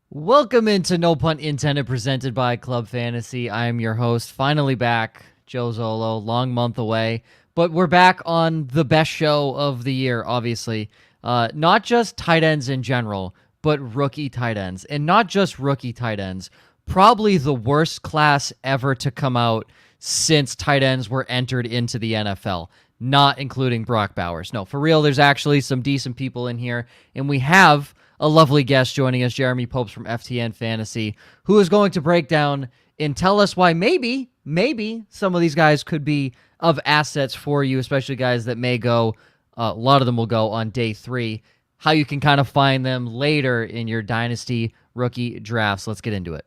Welcome into No Punt Intended, presented by Club Fantasy. I am your host, finally back, Joe Zollo. Long month away, but we're back on the best show of the year, obviously. Not just tight ends in general, but rookie tight ends. And not just rookie tight ends, probably the worst class ever to come out since tight ends were entered into the NFL, not including Brock Bowers. No, for real, there's actually some decent people in here, and we have a lovely guest joining us, Jeremy Popes from FTN Fantasy, who is going to break down and tell us why maybe some of these guys could be of assets for you, especially guys that may go, a lot of them will go on day 3, how you can kind of find them later in your Dynasty rookie drafts. Let's get into it.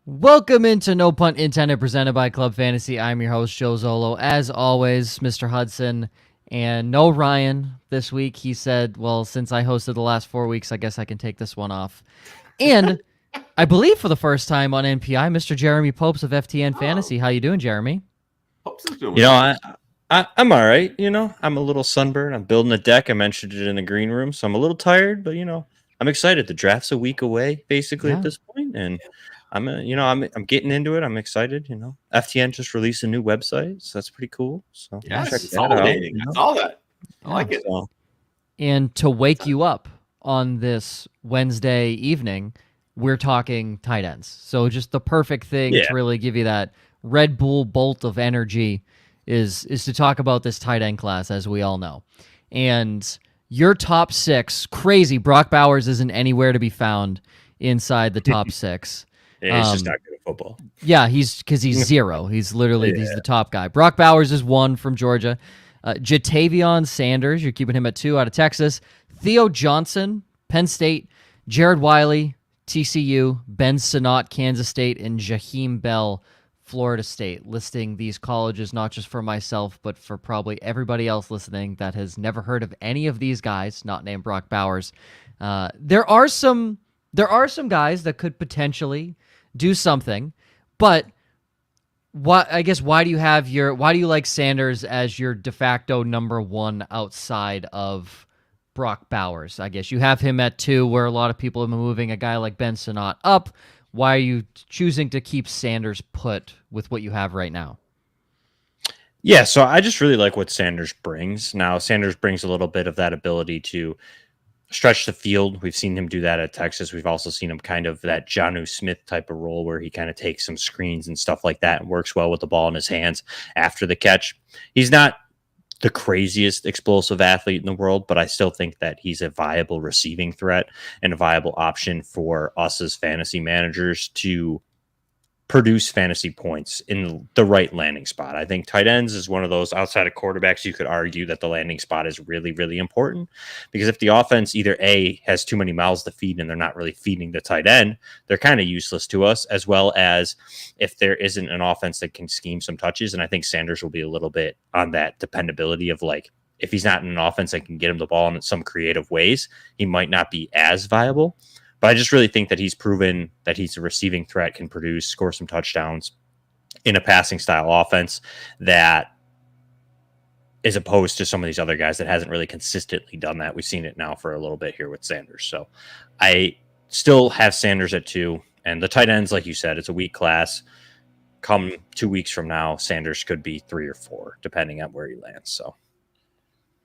Welcome into No Punt Intended, presented by Club Fantasy. I'm your host, Joe Zollo. As always, Mr. Hudson, and no Ryan this week. He said, well, since I hosted the last 4 weeks, I guess I can take this one off. And I believe for the first time on NPI, Mr. Jeremy Popes of FTN Fantasy. How you doing, Jeremy? I'm all right. I'm a little sunburned. I'm building a deck. I mentioned it in the green room, so I'm a little tired, but I'm excited. The draft's a week away, basically, at this point, and I'm getting into it. I'm excited. FTN just released a new website, so that's pretty cool. So yes, check that out. I saw that. I like it. So, and to wake you up on this Wednesday evening, we're talking tight ends. So just the perfect thing to really give you that Red Bull bolt of energy is to talk about this tight end class, as we all know. And your top 6, crazy. Brock Bowers isn't anywhere to be found inside the top 6. Yeah, he's just not good at football. Yeah, he's 0. He's literally he's the top guy. Brock Bowers is 1 from Georgia. Ja'Tavion Sanders, you're keeping him at 2 out of Texas. Theo Johnson, Penn State. Jared Wiley, TCU. Ben Sinnott, Kansas State. And Jaheim Bell, Florida State. Listing these colleges not just for myself, but for probably everybody else listening that has never heard of any of these guys, not named Brock Bowers. There are some guys that could potentially do something, but why do you like Sanders as your de facto number 1 outside of Brock Bowers? I guess you have him at 2, where a lot of people are moving a guy like Ben Sinnott up. Why are you choosing to keep Sanders put with what you have right now? Yeah, so I just really like what Sanders brings. Now, Sanders brings a little bit of that ability to stretch the field. We've seen him do that at Texas. We've also seen him kind of that Jonnu Smith type of role where he kind of takes some screens and stuff like that and works well with the ball in his hands after the catch. He's not the craziest explosive athlete in the world, but I still think that he's a viable receiving threat and a viable option for us as fantasy managers to produce fantasy points in the right landing spot. I think tight ends is one of those outside of quarterbacks. You could argue that the landing spot is really, really important, because if the offense either A, has too many mouths to feed and they're not really feeding the tight end, they're kind of useless to us, as well as if there isn't an offense that can scheme some touches. And I think Sanders will be a little bit on that dependability of, like, if he's not in an offense that can get him the ball in some creative ways, he might not be as viable. But I just really think that he's proven that he's a receiving threat, can produce, score some touchdowns in a passing style offense that is opposed to some of these other guys that hasn't really consistently done that. We've seen it now for a little bit here with Sanders. So I still have Sanders at 2. And the tight ends, like you said, it's a weak class. Come 2 weeks from now, Sanders could be 3 or 4, depending on where he lands. So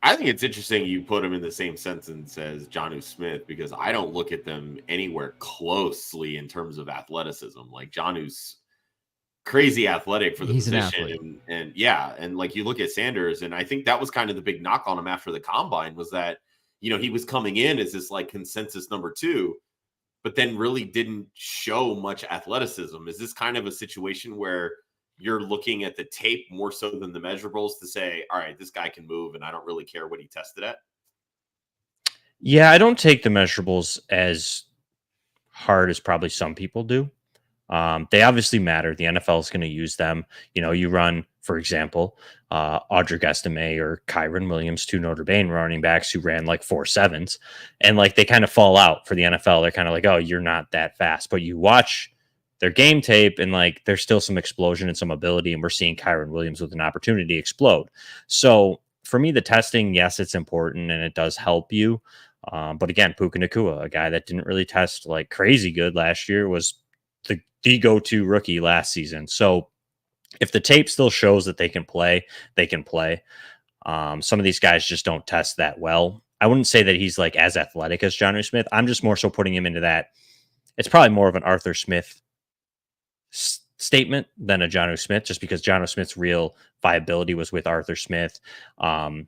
I think it's interesting you put him in the same sentence as Jonnu Smith, because I don't look at them anywhere closely in terms of athleticism. Like, Jonnu's crazy athletic for the position. And like, you look at Sanders, and I think that was kind of the big knock on him after the combine, was that, he was coming in as this like consensus number 2, but then really didn't show much athleticism. Is this kind of a situation where you're looking at the tape more so than the measurables to say, all right, this guy can move, and I don't really care what he tested at? Yeah, I don't take the measurables as hard as probably some people do. They obviously matter. The NFL is going to use them. You run, for example, Audric Estime or Kyron Williams, 2 Notre Dame running backs who ran like 4.7s, and like they kind of fall out for the NFL. They're kind of like, oh, you're not that fast, but you watch their game tape and like there's still some explosion and some ability, and we're seeing Kyron Williams with an opportunity to explode. So for me, the testing, yes, it's important and it does help you. But again, Puka Nacua, a guy that didn't really test like crazy good last year, was the go-to rookie last season. So if the tape still shows that they can play, they can play. Some of these guys just don't test that well. I wouldn't say that he's like as athletic as Jonnu Smith. I'm just more so putting him into that. It's probably more of an Arthur Smith statement than a Jonnu Smith, just because Jonnu Smith's real viability was with Arthur Smith. And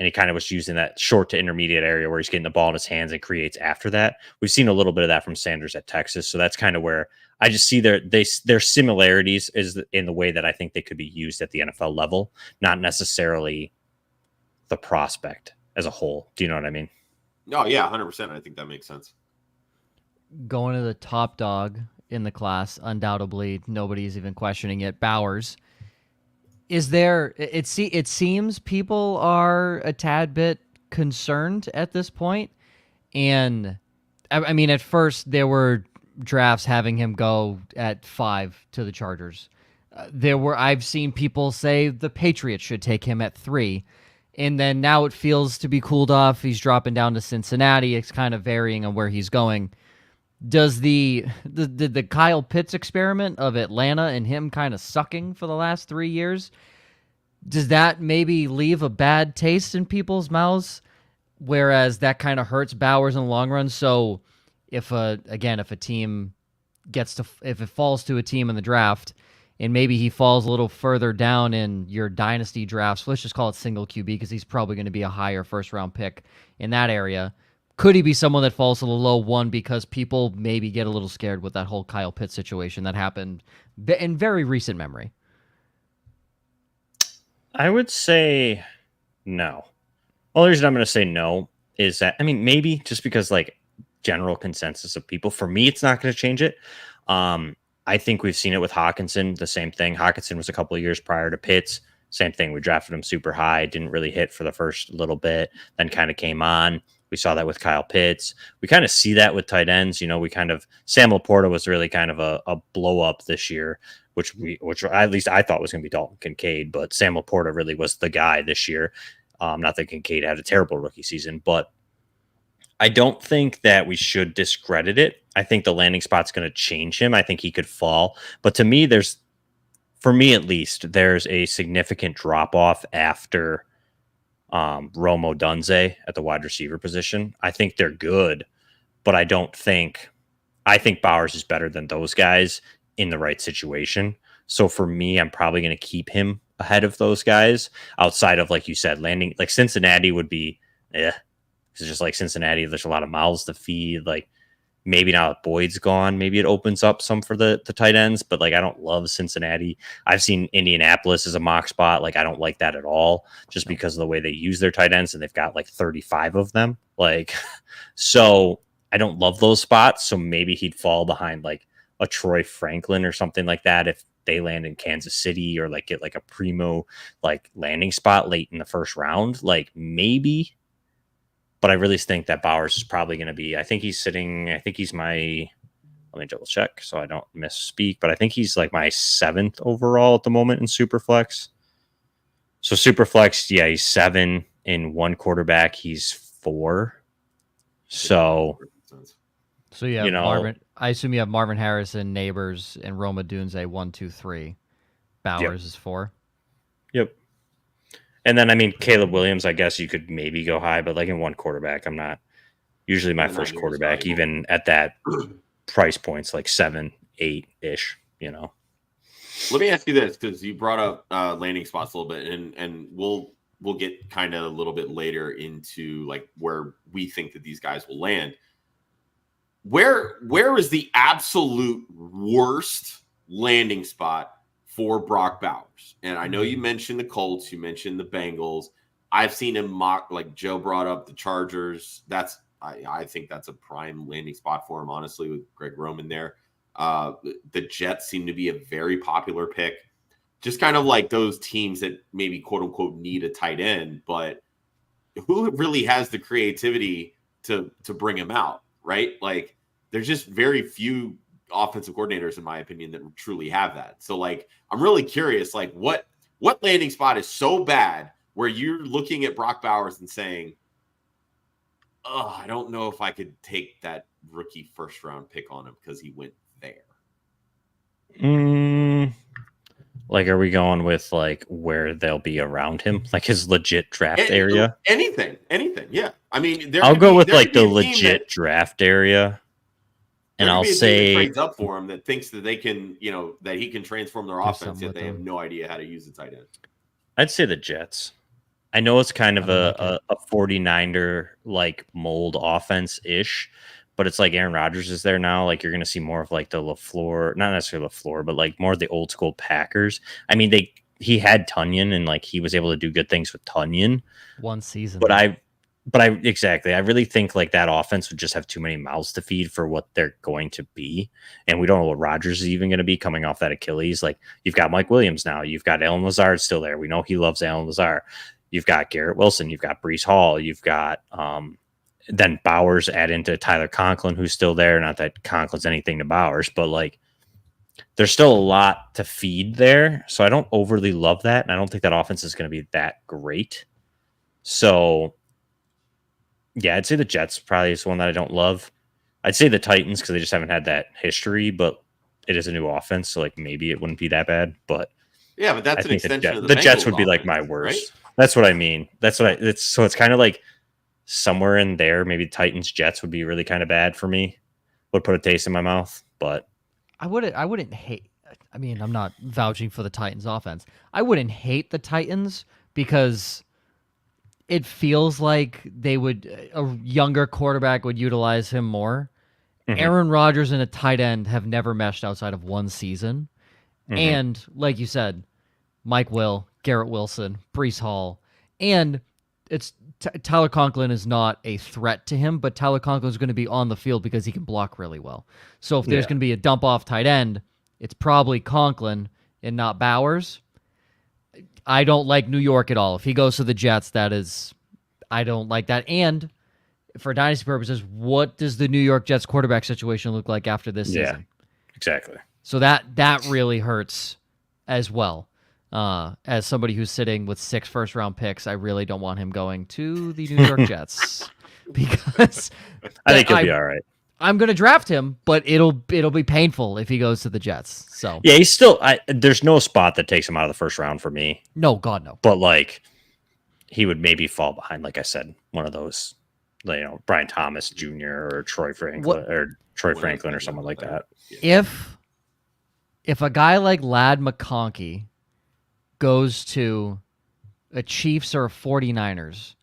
he kind of was using that short to intermediate area where he's getting the ball in his hands and creates after that. We've seen a little bit of that from Sanders at Texas. So that's kind of where I just see their similarities is in the way that I think they could be used at the NFL level, not necessarily the prospect as a whole. Do you know what I mean? No, yeah, 100%. I think that makes sense. Going to the top dog in the class, undoubtedly, nobody's even questioning it. Bowers. Is there? It seems people are a tad bit concerned at this point, and I mean, at first there were drafts having him go at 5 to the Chargers. I've seen people say the Patriots should take him at 3, and then now it feels to be cooled off. He's dropping down to Cincinnati. It's kind of varying on where he's going. Does the Kyle Pitts experiment of Atlanta and him kind of sucking for the last 3 years, does that maybe leave a bad taste in people's mouths? Whereas that kind of hurts Bowers in the long run. So if it falls to a team in the draft and maybe he falls a little further down in your dynasty drafts, let's just call it single QB because he's probably going to be a higher first round pick in that area. Could he be someone that falls to the low 1 because people maybe get a little scared with that whole Kyle Pitts situation that happened in very recent memory? I would say no. Only reason I'm going to say no is that, I mean, maybe just because like general consensus of people, for me, it's not going to change it. I think we've seen it with Hawkinson, the same thing. Hawkinson was a couple of years prior to Pitts. Same thing. We drafted him super high, didn't really hit for the first little bit, then kind of came on. We saw that with Kyle Pitts. We kind of see that with tight ends. Sam Laporta was really kind of a blow up this year, which at least I thought was going to be Dalton Kincaid, but Sam Laporta really was the guy this year. Not that Kincaid had a terrible rookie season, but I don't think that we should discredit it. I think the landing spot's going to change him. I think he could fall, but to me, for me at least, there's a significant drop off after Romo Dunze at the wide receiver position. I think they're good, but I think Bowers is better than those guys in the right situation. So for me, I'm probably going to keep him ahead of those guys outside of, like you said, landing. Like Cincinnati would be, it's just like Cincinnati. There's a lot of mouths to feed. Like maybe now that Boyd's gone, maybe it opens up some for the tight ends, but like I don't love Cincinnati. I've seen Indianapolis as a mock spot. Like I don't like that at all, just because of the way they use their tight ends, and they've got like 35 of them. Like, so I don't love those spots. So maybe he'd fall behind like a Troy Franklin or something like that if they land in Kansas City, or like get like a primo like landing spot late in the first round. Like maybe. But I really think that Bowers is probably going to be, let me double check so I don't misspeak, but I think he's like my 7th overall at the moment in Superflex. So Superflex, yeah, he's 7 in one quarterback. He's 4. So you have Marvin. I assume you have Marvin Harrison, Neighbors, and Roma Dunze 1, 2, 3. Bowers is 4. Yep. And then, I mean, Caleb Williams, I guess you could maybe go high, but like in one quarterback, I'm not usually my first quarterback, even at that price points, like 7, 8-ish, Let me ask you this, because you brought up landing spots a little bit, and we'll get kind of a little bit later into like where we think that these guys will land. Where is the absolute worst landing spot for Brock Bowers? And I know you mentioned the Colts, you mentioned the Bengals. I've seen him mock, like Joe brought up, the Chargers. I think that's a prime landing spot for him, honestly, with Greg Roman there. The Jets seem to be a very popular pick. Just kind of like those teams that maybe quote unquote need a tight end, but who really has the creativity to bring him out, right? Like there's just very few offensive coordinators, in my opinion, that truly have that. So like, I'm really curious, like what landing spot is so bad where you're looking at Brock Bowers and saying, oh, I don't know if I could take that rookie first round pick on him because he went there. Like, are we going with like where they'll be around him, like his legit draft area? Anything, yeah. I mean, I'll go with like the legit draft area, and I'll say trades up for him that thinks that they can, that he can transform their offense, yet they have no idea how to use the tight end. I'd say the Jets. I know it's kind of a 49er like mold offense ish, but it's like Aaron Rodgers is there now. Like you're going to see more of like the LaFleur, not necessarily LaFleur, but like more of the old school Packers. I mean, he had Tunyon and like he was able to do good things with Tunyon one season. But I exactly. I really think like that offense would just have too many mouths to feed for what they're going to be. And we don't know what Rodgers is even going to be coming off that Achilles. Like you've got Mike Williams now. You've got Allen Lazard still there. We know he loves Allen Lazard. You've got Garrett Wilson. You've got Breece Hall. You've got then Bowers add into Tyler Conklin, who's still there. Not that Conklin's anything to Bowers, but like there's still a lot to feed there. So I don't overly love that. And I don't think that offense is going to be that great. So yeah, I'd say the Jets probably is one that I don't love. I'd say the Titans because they just haven't had that history, but it is a new offense. So like maybe it wouldn't be that bad, but yeah, but that's an extension of the Jets would be like my worst. Right? That's what I mean. So it's kind of like somewhere in there. Maybe Titans, Jets would be really kind of bad for me. Would put a taste in my mouth, but I wouldn't hate. I mean, I'm not vouching for the Titans offense. I wouldn't hate the Titans because it feels like a younger quarterback would utilize him more. Mm-hmm. Aaron Rodgers and a tight end have never meshed outside of one season. Mm-hmm. And like you said, Mike Will, Garrett Wilson, Breece Hall, and it's Tyler Conklin is not a threat to him, but Tyler Conklin is going to be on the field because he can block really well. So if there's going to be a dump off tight end, it's probably Conklin and not Bowers. I don't like New York at all. If he goes to the Jets, I don't like that. And for dynasty purposes, what does the New York Jets quarterback situation look like after this season? Exactly. So that really hurts as well. As somebody who's sitting with 6 first-round picks, I really don't want him going to the New York Jets because I think he'll be all right. I'm going to draft him, but it'll be painful if he goes to the Jets. So yeah, he's still. There's no spot that takes him out of the first round for me. No, God, no. But like, he would maybe fall behind, like I said, one of those, Brian Thomas Jr. or Troy Franklin or someone like that. If a guy like Ladd McConkey goes to a Chiefs or a 49ers,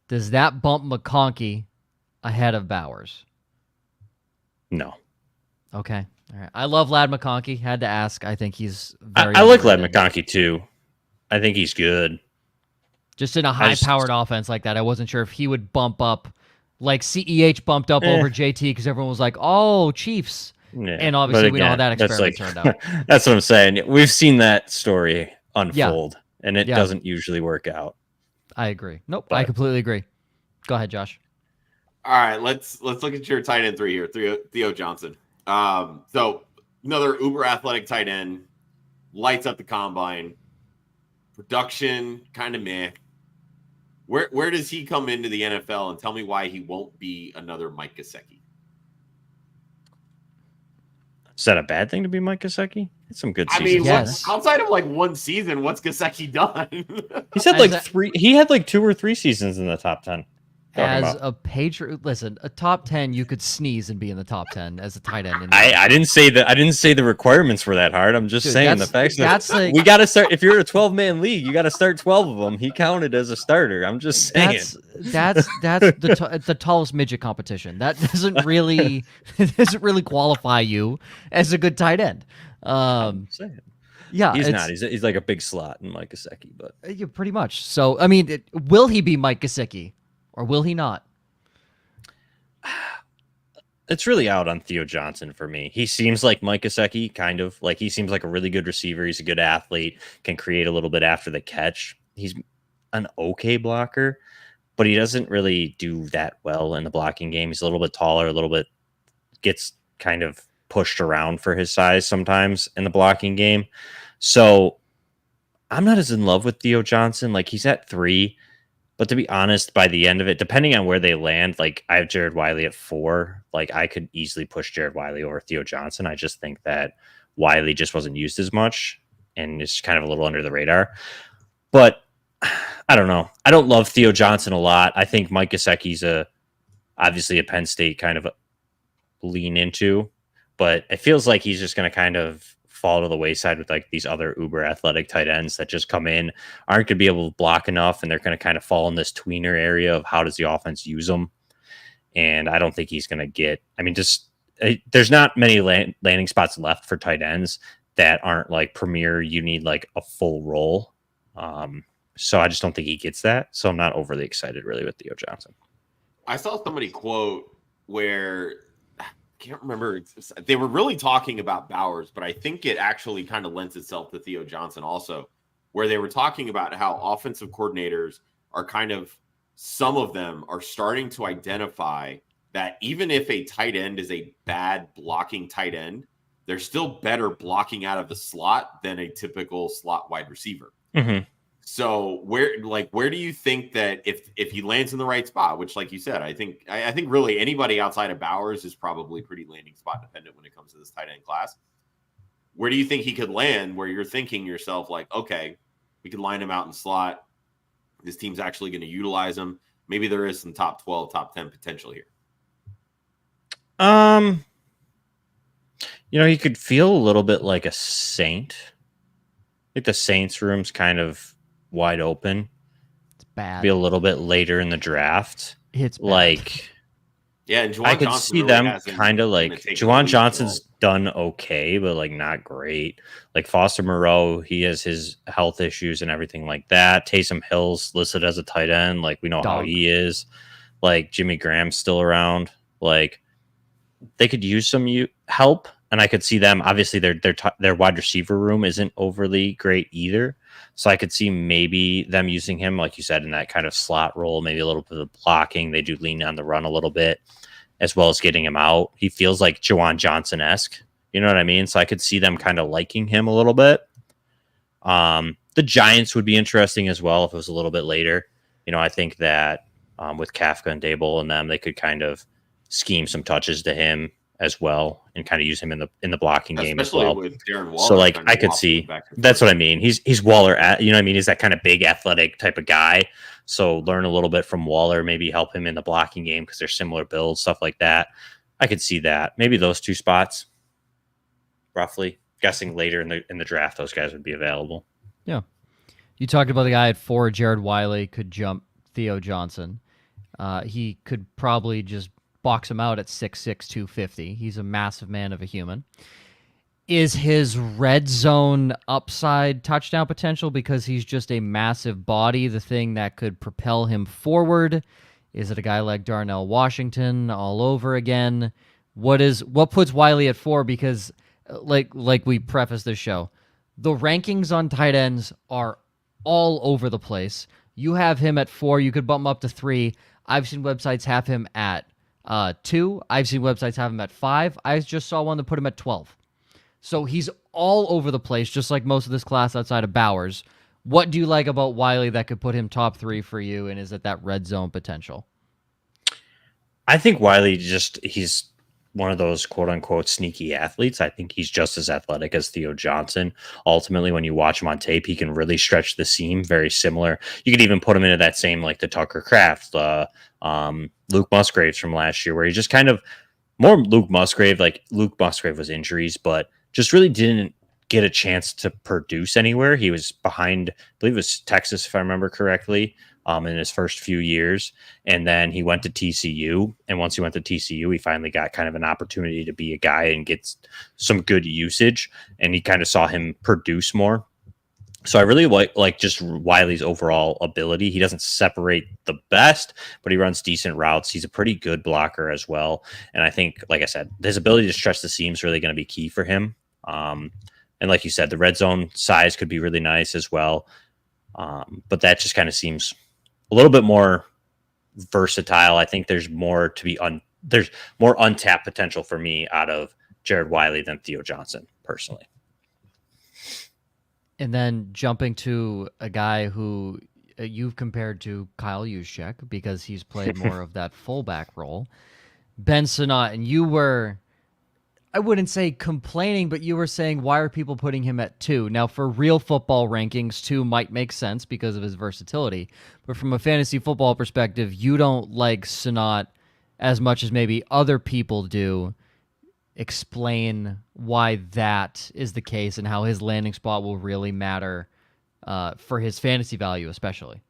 does that bump McConkey ahead of Bowers? No. Okay. All right. I love Ladd McConkey. Had to ask. I think he's very I like Ladd McConkey too. I think he's good. Just in a high-powered offense like that, I wasn't sure if he would bump up, like CEH bumped up over JT because everyone was like, oh, Chiefs. Yeah, and obviously we know how that experiment turned out. That's what I'm saying. We've seen that story unfold, and it doesn't usually work out. I agree. Nope, I completely agree. Go ahead, Josh. All right, let's look at your tight end 3 here, Theo Johnson. So another uber athletic tight end, lights up the combine, production kind of meh. Where does he come into the NFL, and tell me why he won't be another Mike Gesicki? Is that a bad thing to be Mike Gesicki? It's some good seasons. I mean, outside of like one season, what's Gesicki done? He's had like 3. He had like 2 or 3 seasons in the top 10. As a Patriot, listen, a top 10, you could sneeze and be in the top 10 as a tight end. I didn't say that. I didn't say the requirements were that hard. I'm just saying the fact that like, we got to start. If you're a 12-man league, you got to start 12 of them. He counted as a starter. I'm just saying. That's the tallest midget competition. That doesn't really qualify you as a good tight end. I'm saying. Yeah, he's not. He's like a big slot in Mike Gesicki, but yeah, pretty much. So I mean, will he be Mike Gesicki? Or will he not? It's really out on Theo Johnson for me. He seems like Mike Gesicki, kind of. Like, he seems like a really good receiver. He's a good athlete, can create a little bit after the catch. He's an okay blocker, but he doesn't really do that well in the blocking game. He's a little bit taller, a little bit gets kind of pushed around for his size sometimes in the blocking game. So I'm not as in love with Theo Johnson. Like, he's at 3. But to be honest, by the end of it, depending on where they land, like, I have Jared Wiley at 4. Like, I could easily push Jared Wiley over Theo Johnson. I just think that Wiley just wasn't used as much and is kind of a little under the radar. But I don't know. I don't love Theo Johnson a lot. I think Mike Gesicki's obviously a Penn State kind of lean into, but it feels like he's just going to kind of fall to the wayside with like these other uber athletic tight ends that just come in, aren't going to be able to block enough, and they're going to kind of fall in this tweener area of how does the offense use them. And I don't think he's going to get, I mean, just there's not many landing spots left for tight ends that aren't like premier. You need like a full role. So I just don't think he gets that. So I'm not overly excited really with Theo Johnson. I saw somebody quote where I can't remember. They were really talking about Bowers, but I think it actually kind of lends itself to Theo Johnson also, where they were talking about how offensive coordinators are kind of, some of them are starting to identify that even if a tight end is a bad blocking tight end, they're still better blocking out of the slot than a typical slot wide receiver. Mm-hmm. So where do you think that if he lands in the right spot, which, like you said, I think really anybody outside of Bowers is probably pretty landing spot dependent when it comes to this tight end class. Where do you think he could land where you're thinking yourself like, okay, we can line him out in slot. This team's actually going to utilize him. Maybe there is some top 12, top 10 potential here. He could feel a little bit like a Saint. I think the Saints room's kind of wide open. It's bad. Be a little bit later in the draft. It's bad. And Juwan I could Johnson see really them kind of like Juwan Johnson's done okay, but like not great. Like Foster Moreau, he has his health issues and everything like that. Taysom Hill's listed as a tight end. Like, we know how he is. Like, Jimmy Graham's still around. Like, they could use some help. And I could see them, obviously their wide receiver room isn't overly great either. So I could see maybe them using him, like you said, in that kind of slot role, maybe a little bit of blocking. They do lean on the run a little bit, as well as getting him out. He feels like Juwan Johnson-esque. You know what I mean? So I could see them kind of liking him a little bit. The Giants would be interesting as well if it was a little bit later. I think that with Kafka and Dable and them, they could kind of scheme some touches to him as well and kind of use him in the blocking game as well. With Darren Waller, so like I could see that's what I mean. He's Waller he's that kind of big athletic type of guy. So learn a little bit from Waller, maybe help him in the blocking game because they're similar builds, stuff like that. I could see that. Maybe those two spots, roughly. Guessing later in the draft, those guys would be available. Yeah. You talked about the guy at 4, Jared Wiley could jump Theo Johnson. He could probably just box him out at 6'6", 250. He's a massive man of a human. Is his red zone upside touchdown potential because he's just a massive body the thing that could propel him forward? Is it a guy like Darnell Washington all over again? What puts Wiley at 4? Because like we prefaced this show, the rankings on tight ends are all over the place. You have him at 4. You could bump him up to 3. I've seen websites have him at 2. I've seen websites have him at 5. I just saw one that put him at 12. So he's all over the place, just like most of this class outside of Bowers. What do you like about Wiley that could put him top 3 for you, and is it that red zone potential? I think Wiley he's one of those quote-unquote sneaky athletes. I think he's just as athletic as Theo Johnson. Ultimately, when you watch him on tape, he can really stretch the seam, very similar. You could even put him into that same, like the Tucker Kraft, Luke Musgraves from last year, where he just kind of more Luke Musgrave. Like, Luke Musgrave was injuries, but just really didn't get a chance to produce anywhere. He was behind, I believe it was Texas, if I remember correctly, in his first few years. And then he went to TCU. And once he went to TCU, he finally got kind of an opportunity to be a guy and get some good usage. And he kind of saw him produce more. So I really like just Wiley's overall ability. He doesn't separate the best, but he runs decent routes. He's a pretty good blocker as well. And I think, like I said, his ability to stretch the seam is really going to be key for him. And like you said, the red zone size could be really nice as well. But that just kind of seems a little bit more versatile. I think there's more to be there's more untapped potential for me out of Jared Wiley than Theo Johnson personally. And then jumping to a guy who you've compared to Kyle Juszczyk because he's played more of that fullback role, Ben Sinnott, and you were, I wouldn't say complaining, but you were saying, why are people putting him at 2? Now, for real football rankings, 2 might make sense because of his versatility. But from a fantasy football perspective, you don't like Sinnott as much as maybe other people do. Explain why that is the case and how his landing spot will really matter for his fantasy value, especially.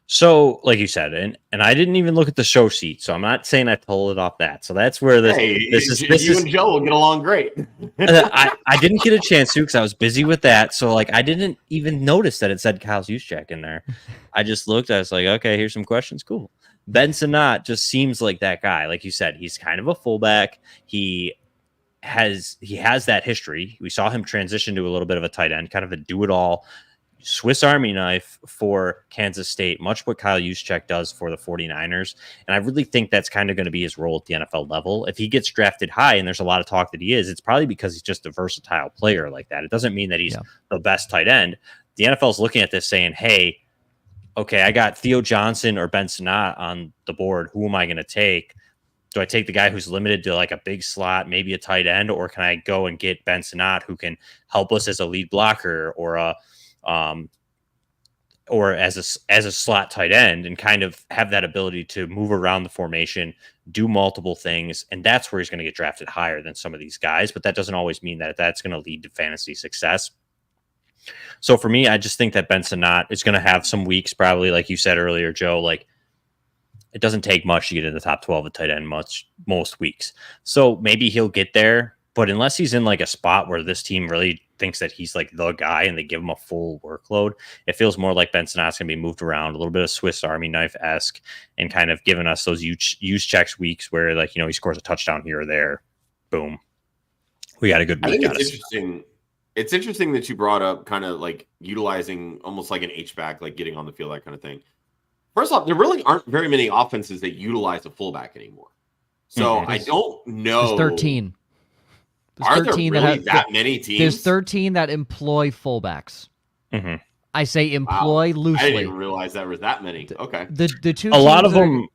So, like you said, and I didn't even look at the show sheet, so I'm not saying I pulled it off that. So that's where this you and Joe will get along great. I didn't get a chance to because I was busy with that. So like I didn't even notice that it said Kyle Juszczyk in there. I just looked. I was like, okay, here's some questions. Cool. Ben Sinnott just seems like that guy. Like you said, he's kind of a fullback. He has that history. We saw him transition to a little bit of a tight end, kind of a do-it-all Swiss Army knife for Kansas State, much what Kyle Juszczyk does for the 49ers. And I really think that's kind of going to be his role at the NFL level. If he gets drafted high, and there's a lot of talk that he is, it's probably because he's just a versatile player like that. It doesn't mean that he's the best tight end. The NFL is looking at this saying, hey, okay, I got Theo Johnson or Ben Sinnott on the board. Who am I going to take? Do I take the guy who's limited to like a big slot, maybe a tight end, or can I go and get Ben Sinnott who can help us as a lead blocker or as a slot tight end and kind of have that ability to move around the formation, do multiple things, and that's where he's going to get drafted higher than some of these guys. But that doesn't always mean that that's going to lead to fantasy success. So for me, I just think that Ben Sinnott is going to have some weeks, probably like you said earlier, Joe. Like it doesn't take much to get in the top 12 at tight end most weeks. So maybe he'll get there, but unless he's in like a spot where this team really thinks that he's like the guy and they give him a full workload, it feels more like Ben Sinnott's going to be moved around a little bit of Swiss Army knife-esque and kind of giving us those use checks weeks where like, he scores a touchdown here or there. Boom. We got a good week. I think it's interesting. It's interesting that you brought up kind of like utilizing almost like an H-back, like getting on the field, that kind of thing. First off, there really aren't very many offenses that utilize a fullback anymore. So I don't know. There's 13. Are there really that many teams? There's 13 that employ fullbacks. Mm-hmm. I say employ loosely. I didn't even realize there was that many. Okay. The two. A lot of them.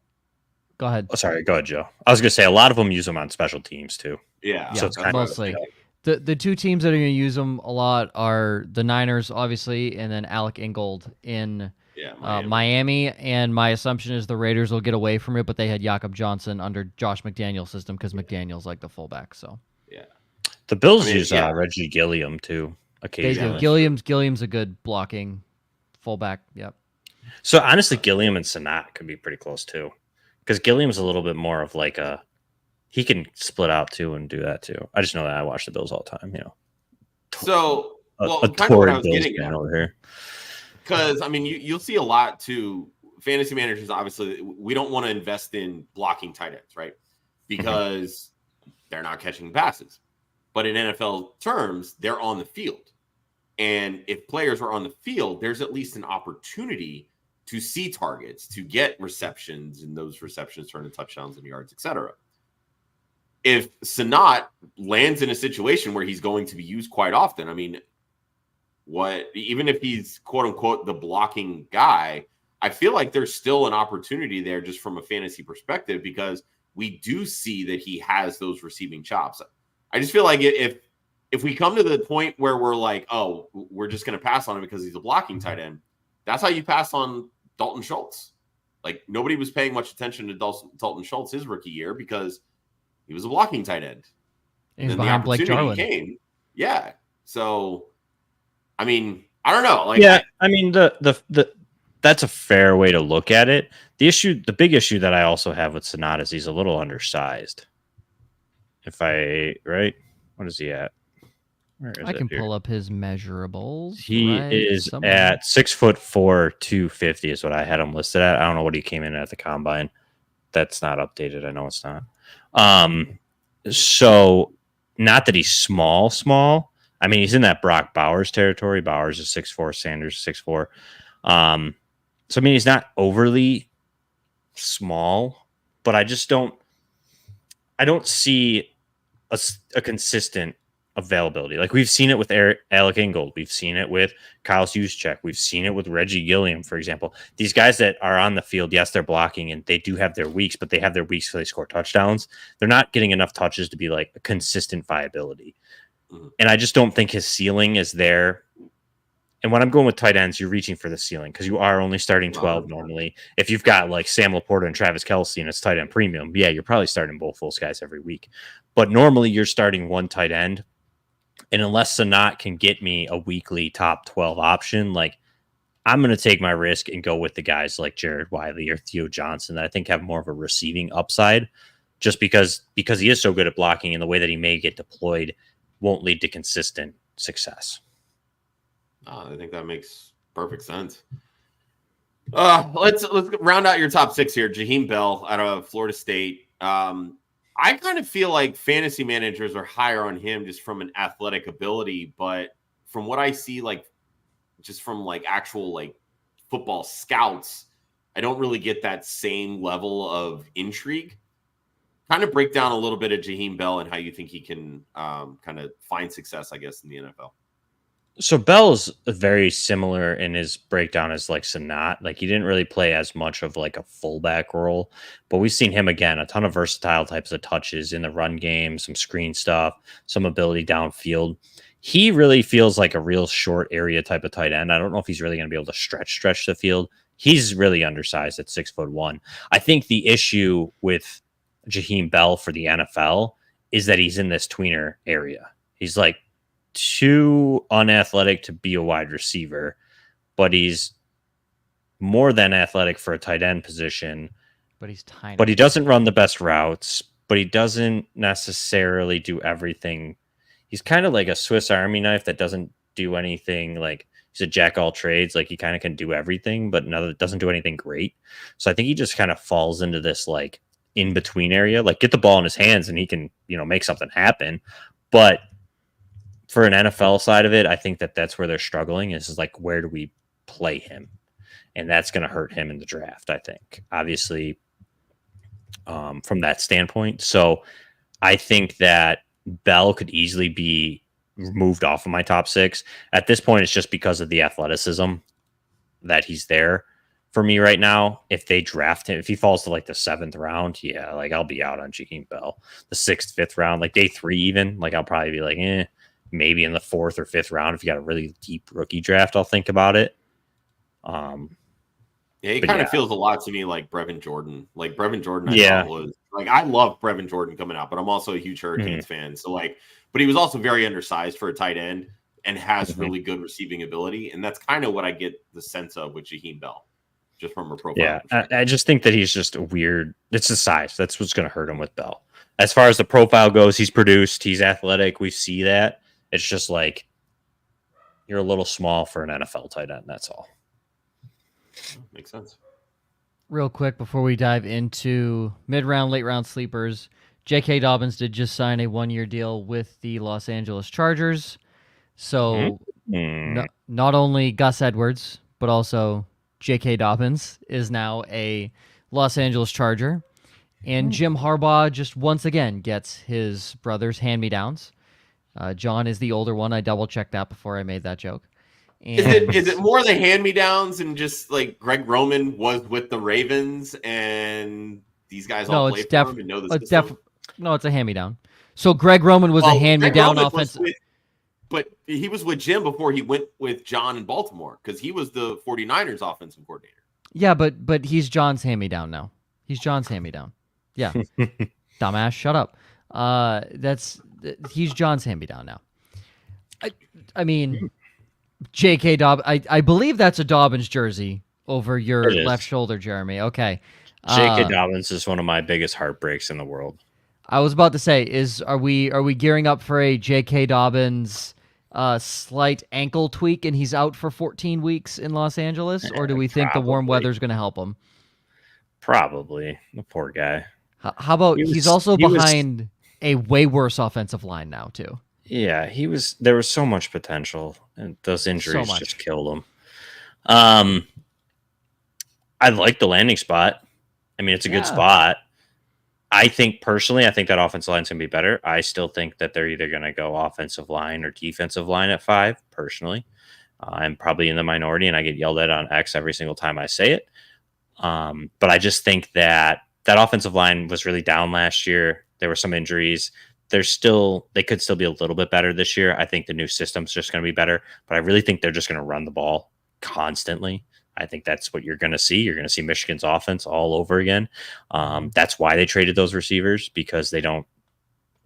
Go ahead. Oh, sorry, go ahead, Joe. I was going to say a lot of them use them on special teams too. Yeah. So it's kind mostly. The two teams that are going to use them a lot are the Niners, obviously, and then Alec Ingold in Miami. And my assumption is the Raiders will get away from it, but they had Jakob Johnson under Josh McDaniel's system because McDaniel's like the fullback. So yeah, the Bills use Reggie Gilliam too occasionally. They do. Gilliam's a good blocking fullback. Yep. So honestly, Gilliam and Sinnott could be pretty close too, because Gilliam's a little bit more of like a. He can split out too and do that too. I just know that I watch the Bills all the time. So, a kind of what I was getting at over here. Because you'll see a lot too. Fantasy managers, obviously, we don't want to invest in blocking tight ends, right? Because they're not catching passes. But in NFL terms, they're on the field, and if players are on the field, there's at least an opportunity to see targets, to get receptions, and those receptions turn into touchdowns and yards, etc. If Sinnott lands in a situation where he's going to be used quite often, even if he's quote unquote the blocking guy, I feel like there's still an opportunity there just from a fantasy perspective, because we do see that he has those receiving chops. I just feel like if we come to the point where we're like, oh, we're just going to pass on him because he's a blocking tight end, that's how you pass on Dalton Schultz. Like nobody was paying much attention to Dalton Schultz his rookie year because he was a blocking tight end. And then behind Blake Jarwin came. Yeah. So, I don't know. That's a fair way to look at it. The big issue that I also have with Sinnott is he's a little undersized. What is he at? Where is I it can here? pull up his measurables. He right is somewhere. at 6'4", 250 is what I had him listed at. I don't know what he came in at the combine. That's not updated. I know it's not. So not that he's small. I mean, he's in that Brock Bowers territory. Bowers is 6'4", Sanders 6'4". So I mean, he's not overly small, but I don't see a consistent availability. Like we've seen it with Alec Ingold. We've seen it with Kyle Juszczyk. We've seen it with Reggie Gilliam, for example. These guys that are on the field, yes, they're blocking and they do have their weeks, but they have their weeks so they score touchdowns. They're not getting enough touches to be like a consistent viability. And I just don't think his ceiling is there. And when I'm going with tight ends, you're reaching for the ceiling because you are only starting 12 normally. If you've got like Sam Laporta and Travis Kelce and it's tight end premium, yeah, you're probably starting both those guys every week. But normally you're starting one tight end. And unless Sinnott can get me a weekly top 12 option, like I'm going to take my risk and go with the guys like Jared Wiley or Theo Johnson that I think have more of a receiving upside just because he is so good at blocking and the way that he may get deployed won't lead to consistent success. I think that makes perfect sense. Let's round out your top 6 here. Jaheim Bell out of Florida State. I kind of feel like fantasy managers are higher on him just from an athletic ability, but from what I see, like just from like actual like football scouts, I don't really get that same level of intrigue. Kind of break down a little bit of Jaheim Bell and how you think he can kind of find success, I guess, in the NFL. So Bell's very similar in his breakdown as like Sinnott. Like he didn't really play as much of like a fullback role, but we've seen him again, a ton of versatile types of touches in the run game, some screen stuff, some ability downfield. He really feels like a real short area type of tight end. I don't know if he's really going to be able to stretch the field. He's really undersized at 6'1". I think the issue with Jaheim Bell for the NFL is that he's in this tweener area. He's like too unathletic to be a wide receiver, but he's more than athletic for a tight end position. But he's tiny. But he doesn't run the best routes, but he doesn't necessarily do everything. He's kind of like a Swiss Army knife that doesn't do anything. Like he's a jack all trades. Like he kind of can do everything, but doesn't do anything great. So I think he just kind of falls into this like in between area, like get the ball in his hands and he can, make something happen. But for an NFL side of it, I think that's where they're struggling is like, where do we play him? And that's going to hurt him in the draft, I think, obviously, from that standpoint. So I think that Bell could easily be moved off of my top 6. At this point, it's just because of the athleticism that he's there for me right now. If they draft him, if he falls to like the 7th round, yeah, like I'll be out on Jaheim Bell. The 6th, 5th round, like day 3 even, like I'll probably be like, maybe in the 4th or 5th round. If you got a really deep rookie draft, I'll think about it. Yeah, he kind of feels a lot to me like Brevin Jordan. Like Brevin Jordan, I thought was like I love Brevin Jordan coming out, but I'm also a huge Hurricanes fan. So but he was also very undersized for a tight end and has really good receiving ability, and that's kind of what I get the sense of with Jaheim Bell, just from a profile. Yeah, I just think that he's just a weird. It's the size. That's what's going to hurt him with Bell. As far as the profile goes, he's produced. He's athletic. We see that. It's just like you're a little small for an NFL tight end. That's all. Makes sense. Real quick before we dive into mid-round, late-round sleepers, J.K. Dobbins did just sign a 1-year deal with the Los Angeles Chargers. So not only Gus Edwards, but also J.K. Dobbins is now a Los Angeles Charger. And Jim Harbaugh just once again gets his brother's hand-me-downs. John is the older one. I double-checked that before I made that joke. And is it more the hand-me-downs and just like Greg Roman was with the Ravens and these guys all play for him and know the system? No, it's a hand-me-down. So Greg Roman was a hand-me-down offensive. But he was with Jim before he went with John in Baltimore because he was the 49ers offensive coordinator. Yeah, but he's John's hand-me-down now. He's John's hand-me-down. Yeah. Dumbass, shut up. He's John's hand-me-down now. I mean, J.K. Dobbins, I believe that's a Dobbins jersey over your left shoulder, Jeremy. Okay. J.K. Dobbins is one of my biggest heartbreaks in the world. I was about to say, are we gearing up for a J.K. Dobbins slight ankle tweak and he's out for 14 weeks in Los Angeles? Or do we think the warm weather is going to help him? Probably. The poor guy. How about he's also behind a way worse offensive line now, too? Yeah, there was so much potential, and those injuries just killed him. I like the landing spot. I mean, it's a good spot. I think that offensive line is going to be better. I still think that they're either going to go offensive line or defensive line at 5, personally. I'm probably in the minority, and I get yelled at on X every single time I say it. But I just think that offensive line was really down last year. There were some injuries. They could still be a little bit better this year. I think the new system's just going to be better, but I really think they're just going to run the ball constantly. I think that's what you're going to see. You're going to see Michigan's offense all over again. That's why they traded those receivers, because they don't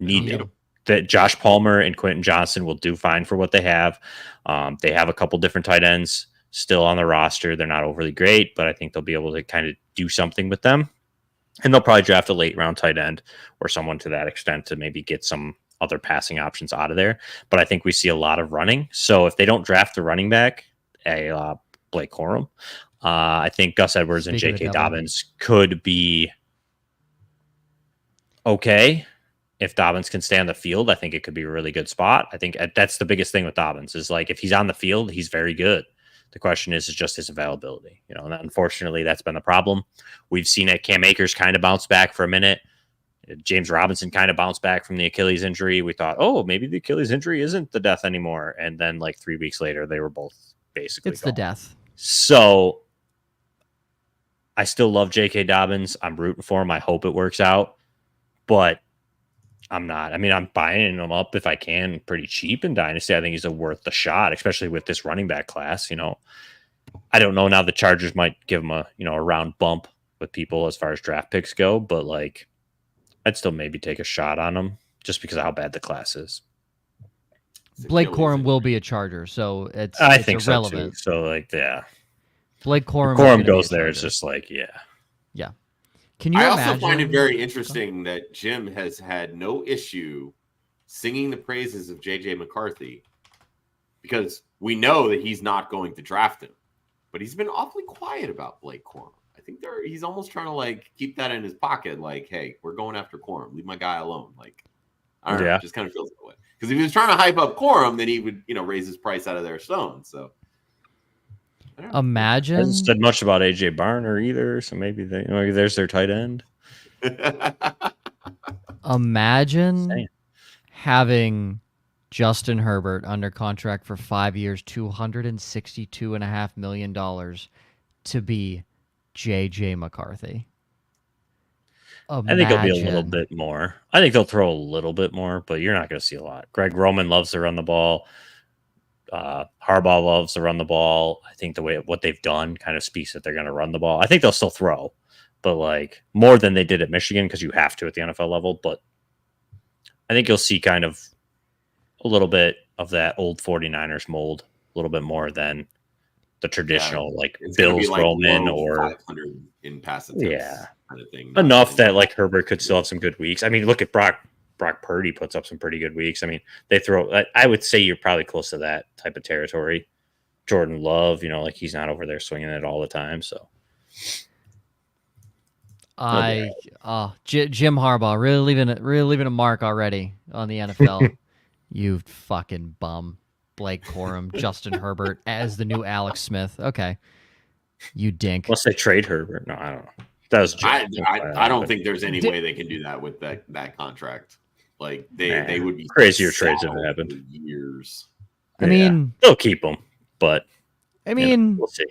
need them. That Josh Palmer and Quentin Johnson will do fine for what they have. They have a couple different tight ends still on the roster. They're not overly great, but I think they'll be able to kind of do something with them. And they'll probably draft a late round tight end or someone to that extent to maybe get some other passing options out of there. But I think we see a lot of running. So if they don't draft the running back, Blake Corum, I think Gus Edwards and J.K. Dobbins could be okay. If Dobbins can stay on the field, I think it could be a really good spot. I think that's the biggest thing with Dobbins is like if he's on the field, he's very good. The question is just his availability. And unfortunately, that's been the problem. We've seen it. Cam Akers kind of bounce back for a minute. James Robinson kind of bounced back from the Achilles injury. We thought, maybe the Achilles injury isn't the death anymore. And then like 3 weeks later, they were both basically gone. The death. So I still love J.K. Dobbins. I'm rooting for him. I hope it works out. But I'm not. I mean, I'm buying him up if I can pretty cheap in Dynasty. I think he's worth the shot, especially with this running back class. I don't know now. The Chargers might give him a round bump with people as far as draft picks go, but like I'd still maybe take a shot on him just because of how bad the class is. Blake Corum will be a Charger, so it's think irrelevant. So too. So like, yeah, Blake Corum goes there. It's just like, yeah. Can you? I imagine? also find it very interesting that Jim has had no issue singing the praises of JJ McCarthy because we know that he's not going to draft him, but he's been awfully quiet about Blake Corum. I think he's almost trying to like keep that in his pocket. Like, hey, we're going after Corum. Leave my guy alone. Like, I don't know. It just kind of feels that way. Because if he was trying to hype up Corum, then he would, raise his price out of their stone. So. Imagine. Hasn't said much about AJ Barner either, so maybe there's their tight end. Imagine having Justin Herbert under contract for 5 years, $262.5 million to be JJ McCarthy. Imagine. I think it'll be a little bit more. I think they'll throw a little bit more, but you're not going to see a lot. Greg Roman loves to run the ball. Harbaugh loves to run the ball. I think what they've done kind of speaks that they're going to run the ball. I think they'll still throw, but like more than they did at Michigan because you have to at the NFL level. But I think you'll see kind of a little bit of that old 49ers mold, a little bit more than the traditional like Bills like Roman or 500 in pass attempts kind of thing. Enough that like Herbert could still have some good weeks. I mean, look at Brock Purdy puts up some pretty good weeks. I mean, they throw. I would say you're probably close to that type of territory. Jordan Love, like he's not over there swinging it all the time. So, Jim Harbaugh really leaving a mark already on the NFL. You fucking bum, Blake Corum, Justin Herbert as the new Alex Smith. Okay, you dink. Unless they trade Herbert. No, I don't know. That was I don't think there's any way they can do that with that contract. Like they would be crazier trades have happened years. I mean, they'll keep them, but I mean, we'll see.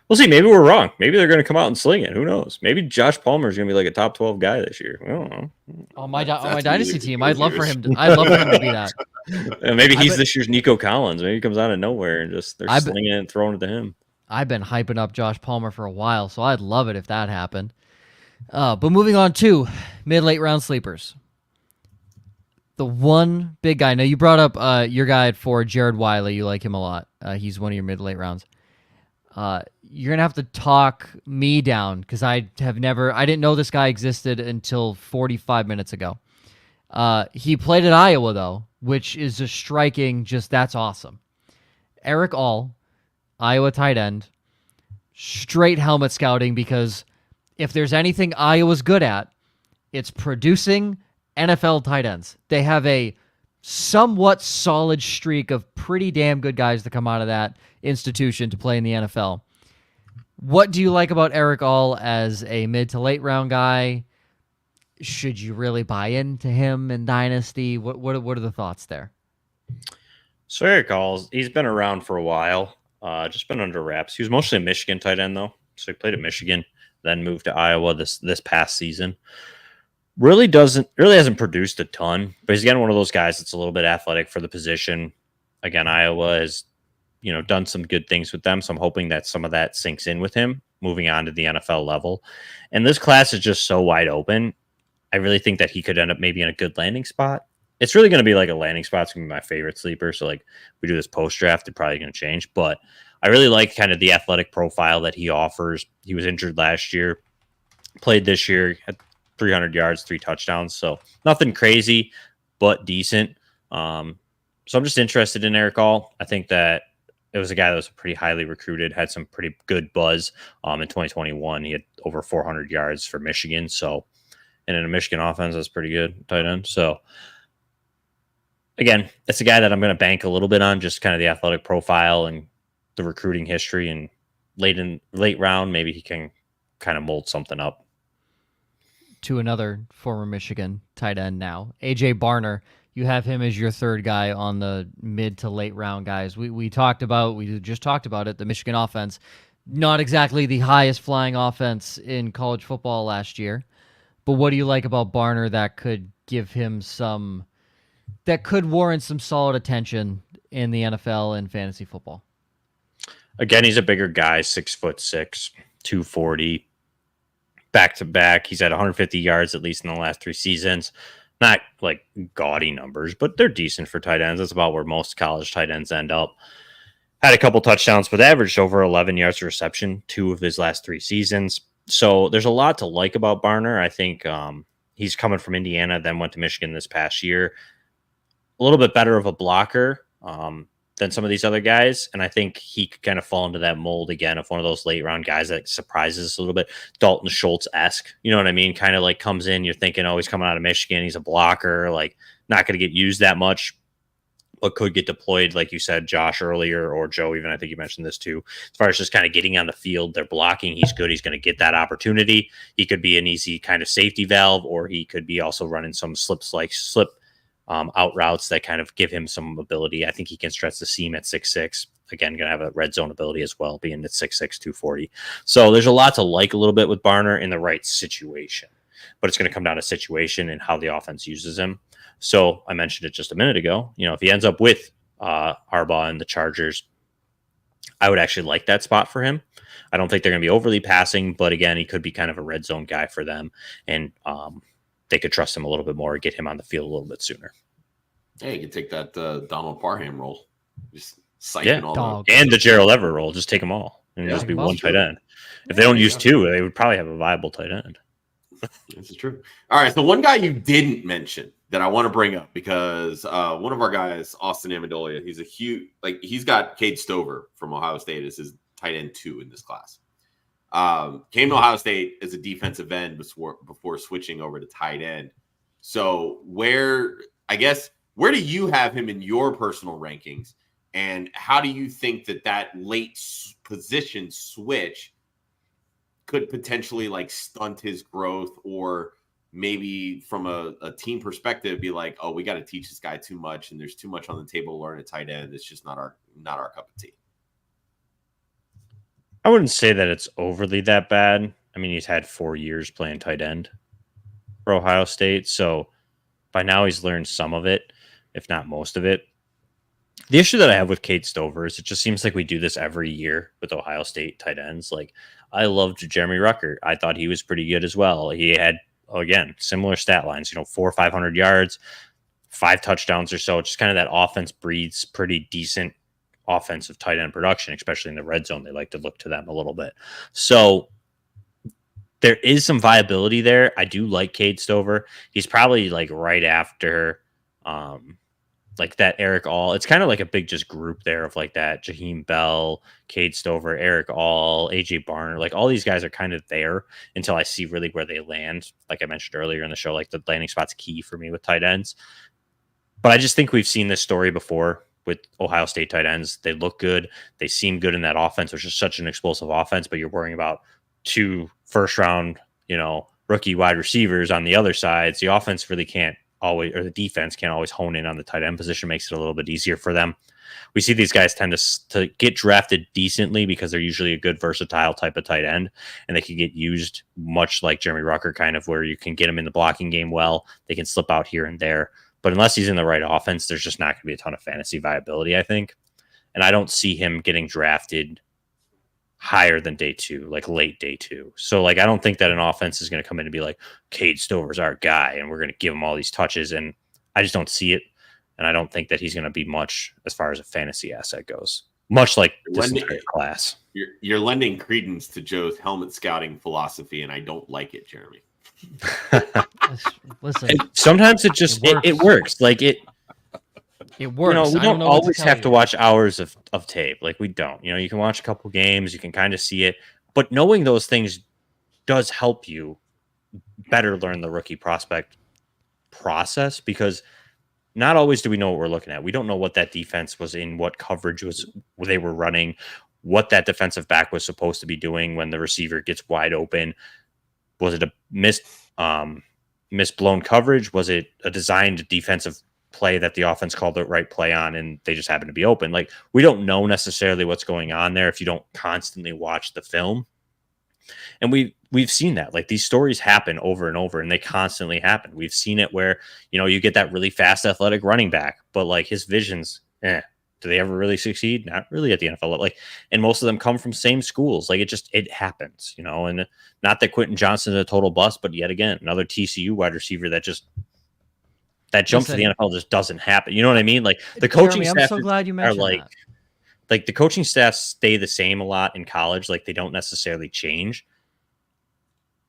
We'll see. Maybe we're wrong. Maybe they're going to come out and sling it. Who knows? Maybe Josh Palmer is going to be like a top 12 guy this year. I don't know. On my dynasty team, I'd love for him to be that. Maybe he's this year's Nico Collins. Maybe he comes out of nowhere and just they're slinging it and throwing it to him. I've been hyping up Josh Palmer for a while, so I'd love it if that happened. But moving on to mid-late round sleepers. The one big guy. Now, you brought up your guy for Jared Wiley. You like him a lot. He's one of your mid-late rounds. You're going to have to talk me down because I didn't know this guy existed until 45 minutes ago. He played at Iowa, though, which is just striking. That's awesome. Erick All, Iowa tight end, straight helmet scouting, because if there's anything Iowa's good at, it's producing NFL tight ends. They have a somewhat solid streak of pretty damn good guys that come out of that institution to play in the NFL. What do you like about Erick All as a mid to late round guy? Should you really buy into him in Dynasty? What are the thoughts there? So Erick All, he's been around for a while. Just been under wraps. He was mostly a Michigan tight end, though. So he played at Michigan, then moved to Iowa this past season. Really hasn't produced a ton, but he's again one of those guys that's a little bit athletic for the position. Again, Iowa has, done some good things with them, so I'm hoping that some of that sinks in with him moving on to the NFL level. And this class is just so wide open. I really think that he could end up maybe in a good landing spot. It's really going to be like a landing spot. It's going to be my favorite sleeper. So like we do this post draft, it's probably going to change, but I really like kind of the athletic profile that he offers. He was injured last year, played this year, had 300 yards, 3 touchdowns. So nothing crazy, but decent. So I'm just interested in Erick All. I think that it was a guy that was pretty highly recruited, had some pretty good buzz. In 2021, he had over 400 yards for Michigan. So, and in a Michigan offense, that's pretty good, tight end. So again, it's a guy that I'm going to bank a little bit on, just kind of the athletic profile and the recruiting history. And late round, maybe he can kind of mold something up. To another former Michigan tight end now, AJ Barner. You have him as your third guy on the mid to late round guys. We just talked about it. The Michigan offense, not exactly the highest flying offense in college football last year. But what do you like about Barner that could give him that could warrant some solid attention in the NFL and fantasy football? Again, he's a bigger guy, 6'6", 240, back to back. He's had 150 yards at least in the last 3 seasons. Not like gaudy numbers, but they're decent for tight ends. That's about where most college tight ends end up. Had a couple touchdowns, but averaged over 11 yards of reception 2 of his last 3 seasons. So there's a lot to like about Barner. I think he's coming from Indiana, then went to Michigan this past year. A little bit better of a blocker than some of these other guys. And I think he could kind of fall into that mold again of one of those late round guys that surprises us a little bit. Dalton Schultz-esque, you know what I mean? Kind of like comes in, you're thinking, oh, he's coming out of Michigan. He's a blocker, like not going to get used that much, but could get deployed, like you said, Josh earlier, or Joe, even I think you mentioned this too. As far as just kind of getting on the field, they're blocking. He's good. He's going to get that opportunity. He could be an easy kind of safety valve, or he could be also running some slip out routes that kind of give him some ability. I think he can stretch the seam at 6'6". Again, going to have a red zone ability as well, being at 6'6", 240. So there's a lot to like a little bit with Barner in the right situation, but it's going to come down to situation and how the offense uses him. So I mentioned it just a minute ago. If he ends up with Harbaugh and the Chargers, I would actually like that spot for him. I don't think they're going to be overly passing, but again, he could be kind of a red zone guy for them. And, they could trust him a little bit more, get him on the field a little bit sooner. Hey, you can take that Donald Parham role. Just siphon all the... And the Gerald Everett role. Just take them all and just be one tight end. If they don't use 2, they would probably have a viable tight end. This is true. All right, so one guy you didn't mention that I want to bring up because one of our guys, Austin Amendola, he's a huge, he's got Cade Stover from Ohio State as his tight end 2 in this class. Came to Ohio State as a defensive end before switching over to tight end. So where do you have him in your personal rankings, and how do you think that late position switch could potentially stunt his growth, or maybe from a team perspective be like, oh, we got to teach this guy too much and there's too much on the table to learn at tight end. It's just not our cup of tea. I wouldn't say that it's overly that bad. I mean, he's had 4 years playing tight end for Ohio State, so by now he's learned some of it, if not most of it. The issue that I have with Cade Stover is it just seems like we do this every year with Ohio State tight ends. I loved Jeremy Ruckert. I thought he was pretty good as well. He had, again, similar stat lines, 400 or 500 yards, 5 touchdowns or so. Just kind of that offense breeds pretty decent offensive tight end production, especially in the red zone. They like to look to them a little bit. So there is some viability there. I do like Cade Stover. He's probably like right after like that Erick All. It's kind of like a big just group there of like that Jaheim Bell, Cade Stover, Erick All, AJ Barner. Like all these guys are kind of there until I see really where they land. Like I mentioned earlier in the show, like the landing spot's key for me with tight ends. But I just think we've seen this story before with Ohio State tight ends. They look good. They seem good in that offense, which is such an explosive offense, but you're worrying about 2 first-round, rookie wide receivers on the other sides. The offense really can't always, or the defense can't always hone in on the tight end position, makes it a little bit easier for them. We see these guys tend to get drafted decently because they're usually a good versatile type of tight end, and they can get used much like Jeremy Rucker, kind of where you can get them in the blocking game well. They can slip out here and there. But unless he's in the right offense, there's just not going to be a ton of fantasy viability, I think. And I don't see him getting drafted higher than day 2, like late day 2. So like I don't think that an offense is going to come in and be like, Cade Stover's our guy and we're going to give him all these touches. And I just don't see it. And I don't think that he's going to be much as far as a fantasy asset goes. Much like this entire class. You're lending credence to Joe's helmet scouting philosophy, and I don't like it, Jeremy. Listen, sometimes it works. Like it works. We don't always have to watch hours of tape. Like we don't. You can watch a couple games, you can kind of see it, but knowing those things does help you better learn the rookie prospect process, because not always do we know what we're looking at. We don't know what that defense was in, what coverage they were running, what that defensive back was supposed to be doing when the receiver gets wide open. Was it a misblown coverage? Was it a designed defensive play that the offense called the right play on and they just happened to be open? Like we don't know necessarily what's going on there if you don't constantly watch the film. And we've seen that. Like these stories happen over and over, and they constantly happen. We've seen it where, you get that really fast athletic running back, but like his vision's do they ever really succeed? Not really at the NFL level. Like, and most of them come from same schools. Like it happens, and not that Quentin Johnston's a total bust, but yet again, another TCU wide receiver that jump to the NFL just doesn't happen. You know what I mean? Like the coaching Jeremy, staff I'm so glad you mentioned that. Like the coaching staffs stay the same a lot in college. Like they don't necessarily change.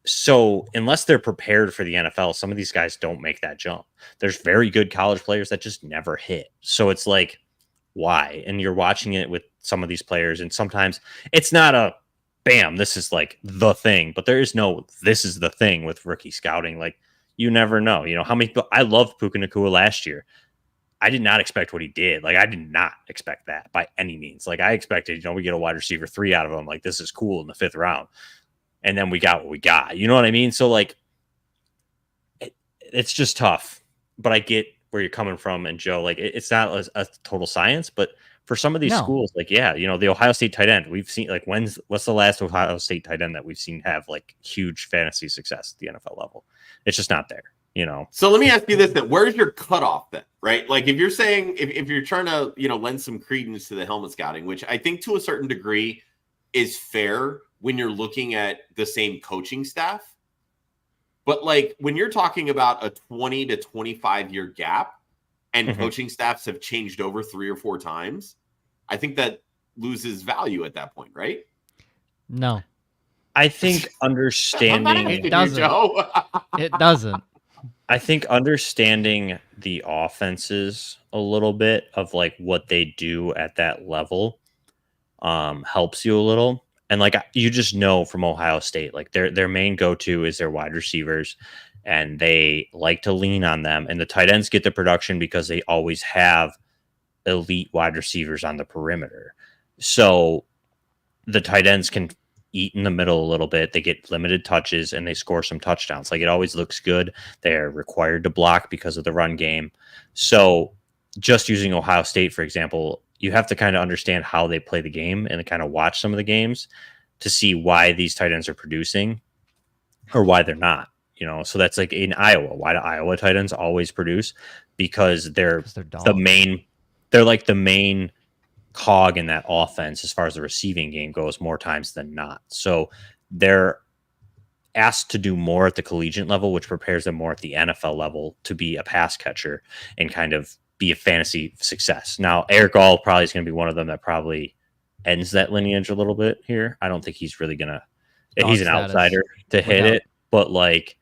So unless they're prepared for the NFL, some of these guys don't make that jump. There's very good college players that just never hit. So it's like, why? And you're watching it with some of these players, and sometimes it's not a bam, this is like the thing, but there is no this is the thing with rookie scouting. Like you never know. How many people I loved Puka Nacua last year. I did not expect what he did. Like I did not expect that by any means. Like I expected, we get a wide receiver 3 out of him. Like this is cool in the 5th round. And then we got what we got. You know what I mean? So like it's just tough. But I get where you're coming from, and Joe, like it's not a total science, but for some of these schools, like the Ohio State tight end, we've seen like what's the last Ohio State tight end that we've seen have like huge fantasy success at the NFL level? It's just not there, So let me ask you this then: where's your cutoff then? Right, like if you're saying if you're trying to lend some credence to the helmet scouting, which I think to a certain degree is fair when you're looking at the same coaching staff. But like when you're talking about a 20 to 25 year gap and coaching staffs have changed over 3 or 4 times, I think that loses value at that point, right? No. I think understanding it doesn't. It doesn't. I think understanding the offenses a little bit of like what they do at that level helps you a little. And like you just know from Ohio State, like their main go-to is their wide receivers, and they like to lean on them. And the tight ends get the production because they always have elite wide receivers on the perimeter. So the tight ends can eat in the middle a little bit. They get limited touches and they score some touchdowns. Like it always looks good. They're required to block because of the run game. So just using Ohio State, for example, you have to kind of understand how they play the game and kind of watch some of the games to see why these tight ends are producing or why they're not, So that's like in Iowa. Why do Iowa tight ends always produce? Because they're like the main cog in that offense as far as the receiving game goes more times than not. So they're asked to do more at the collegiate level, which prepares them more at the NFL level to be a pass catcher and kind of be a fantasy success. Now, Erick All probably is going to be one of them that probably ends that lineage a little bit here. I don't think he's really going to he's an status, outsider to hit it, but like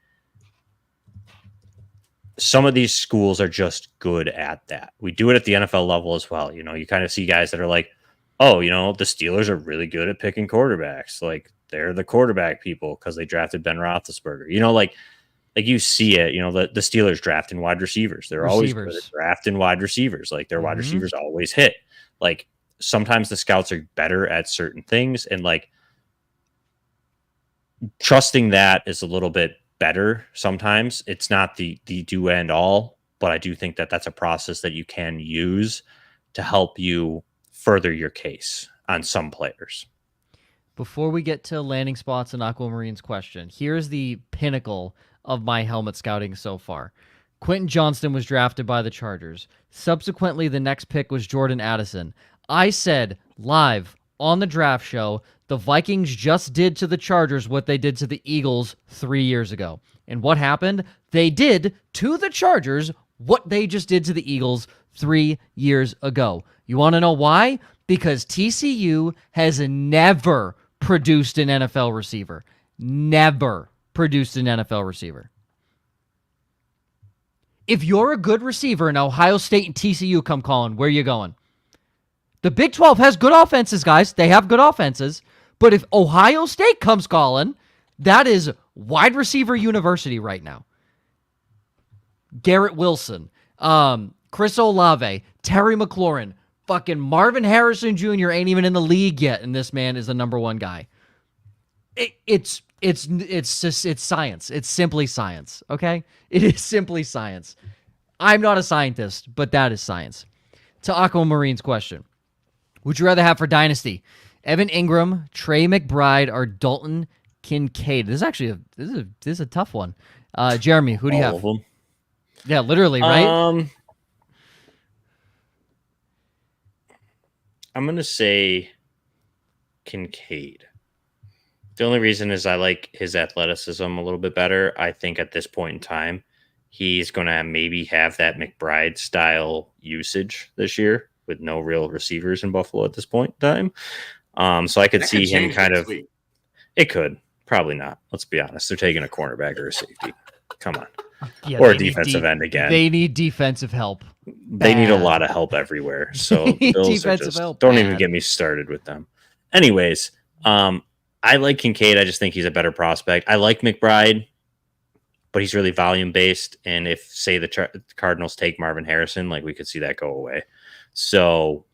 some of these schools are just good at that. We do it at the NFL level as well. You know, you kind of see guys that are like, oh, you know, the Steelers are really good at picking quarterbacks. Like they're the quarterback people because they drafted Ben Roethlisberger. You know, like you see it. You know, the Steelers drafting wide receivers. They're always good at drafting wide receivers. Like their wide receivers always hit. Like sometimes the scouts are better at certain things, and like trusting that is a little bit better. Sometimes it's not the do and all, but I do think that that's a process that you can use to help you further your case on some players. Before we get to landing spots and Aquamarine's question, here's the pinnacle of my helmet scouting so far. Quentin Johnston was drafted by the Chargers. Subsequently, the next pick was Jordan Addison. I said live on the draft show, the Vikings just did to the Chargers what they did to the Eagles 3 years ago. And what happened? They did to the Chargers what they just did to the Eagles 3 years ago. You want to know why? Because TCU has never produced an NFL receiver. Never produced an NFL receiver. If you're a good receiver and Ohio State and TCU come calling, where are you going? The Big 12 has good offenses, guys. They have good offenses. But if Ohio State comes calling, that is wide receiver university right now. Garrett Wilson, Chris Olave, Terry McLaurin, fucking Marvin Harrison Jr. ain't even in the league yet, and this man is the number one guy. It's science. It's simply science, okay? It is simply science. I'm not a scientist, but that is science. To Aquamarine's question, would you rather have for Dynasty Evan Engram, Trey McBride, or Dalton Kincaid? This is actually this is a tough one. Jeremy, who do you have? All of them. Yeah, literally, right? I'm going to say Kincaid. The only reason is I like his athleticism a little bit better. I think at this point in time, he's going to maybe have that McBride style usage this year with no real receivers in Buffalo at this point in time. So I could see him kind of. It could. Probably not. Let's be honest. They're taking a cornerback or a safety. Come on. Yeah, or a defensive end again. They need defensive help. They need a lot of help everywhere. So Bills help. Don't even get me started with them. Anyways, I like Kincaid. I just think he's a better prospect. I like McBride, but he's really volume based. And if, say, the Cardinals take Marvin Harrison, like we could see that go away. So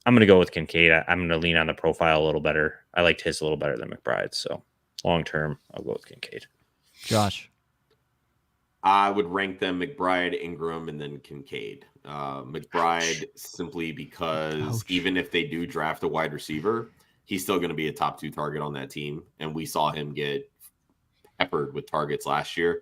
I'm going to go with Kincaid. I'm going to lean on the profile a little better. I liked his a little better than McBride. So long term, I'll go with Kincaid. Josh. I would rank them McBride, Engram, and then Kincaid. McBride simply because even if they do draft a wide receiver, he's still going to be a top 2 target on that team. And we saw him get peppered with targets last year.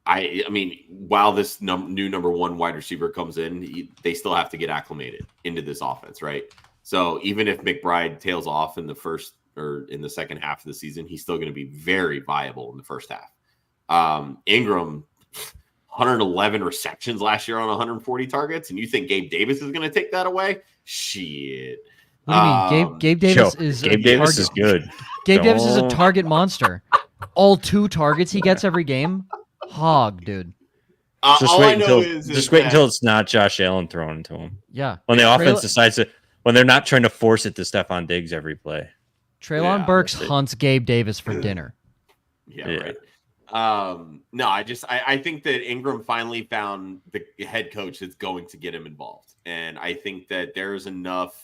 I mean, while this new number 1 wide receiver comes in, they still have to get acclimated into this offense, right? So even if McBride tails off in the first or in the second half of the season, he's still going to be very viable in the first half. Engram, 111 receptions last year on 140 targets, and you think Gabe Davis is going to take that away? Shit. What do you mean? Gabe Davis is good. Gabe Davis is a target monster. All 2 targets he gets every game. Hog, dude. Just wait until it's not Josh Allen throwing to him. Yeah. When the offense decides to, when they're not trying to force it to Stephon Diggs every play. Treylon Burks hunts Gabe Davis for dinner. Yeah, right. No, I think that Engram finally found the head coach that's going to get him involved. And I think that there's enough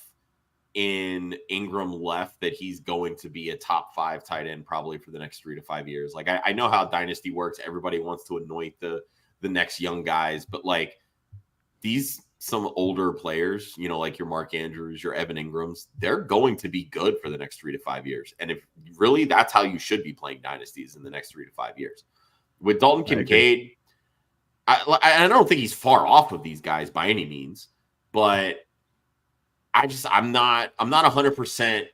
in Engram left that he's going to be a top 5 tight end probably for the next 3 to 5 years. Like I know how Dynasty works. Everybody wants to anoint the next young guys, but like some older players, you know, like your Mark Andrews, your Evan Ingrams, they're going to be good for the next 3 to 5 years. And if really that's how you should be playing dynasties in the next 3 to 5 years. With Dalton Kincaid, I don't think he's far off of these guys by any means, but I'm not 100%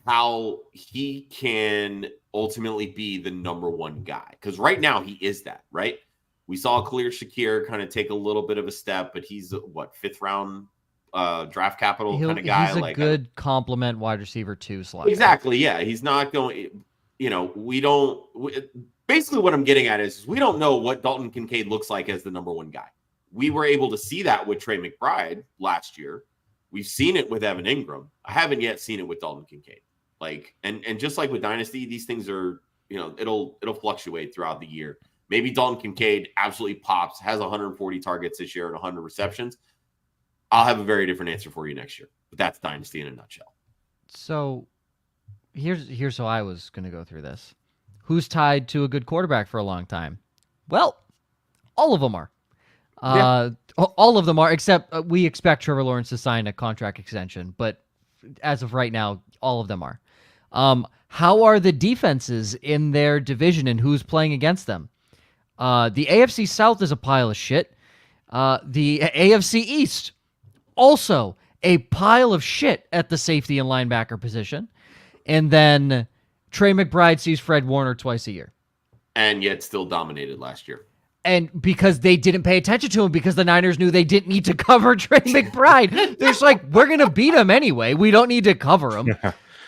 how he can ultimately be the number 1 guy. Because right now he is that, right? We saw Khalil Shakir kind of take a little bit of a step, but he's 5th round draft capital kind of guy. He's a good complement wide receiver too. Exactly. Yeah, he's not going. Basically, what I'm getting at is we don't know what Dalton Kincaid looks like as the number one guy. We were able to see that with Trey McBride last year. We've seen it with Evan Engram. I haven't yet seen it with Dalton Kincaid. And just like with Dynasty, these things are, it'll fluctuate throughout the year. Maybe Dalton Kincaid absolutely pops, has 140 targets this year and 100 receptions. I'll have a very different answer for you next year. But that's Dynasty in a nutshell. So here's how I was going to go through this. Who's tied to a good quarterback for a long time? Well, all of them are. All of them are, except we expect Trevor Lawrence to sign a contract extension. But as of right now, all of them are. How are the defenses in their division and who's playing against them? The AFC South is a pile of shit. The AFC East, also a pile of shit at the safety and linebacker position. And then Trey McBride sees Fred Warner twice a year. And yet still dominated last year. And because they didn't pay attention to him, because the Niners knew they didn't need to cover Trey McBride. They're just like, we're going to beat him anyway. We don't need to cover him.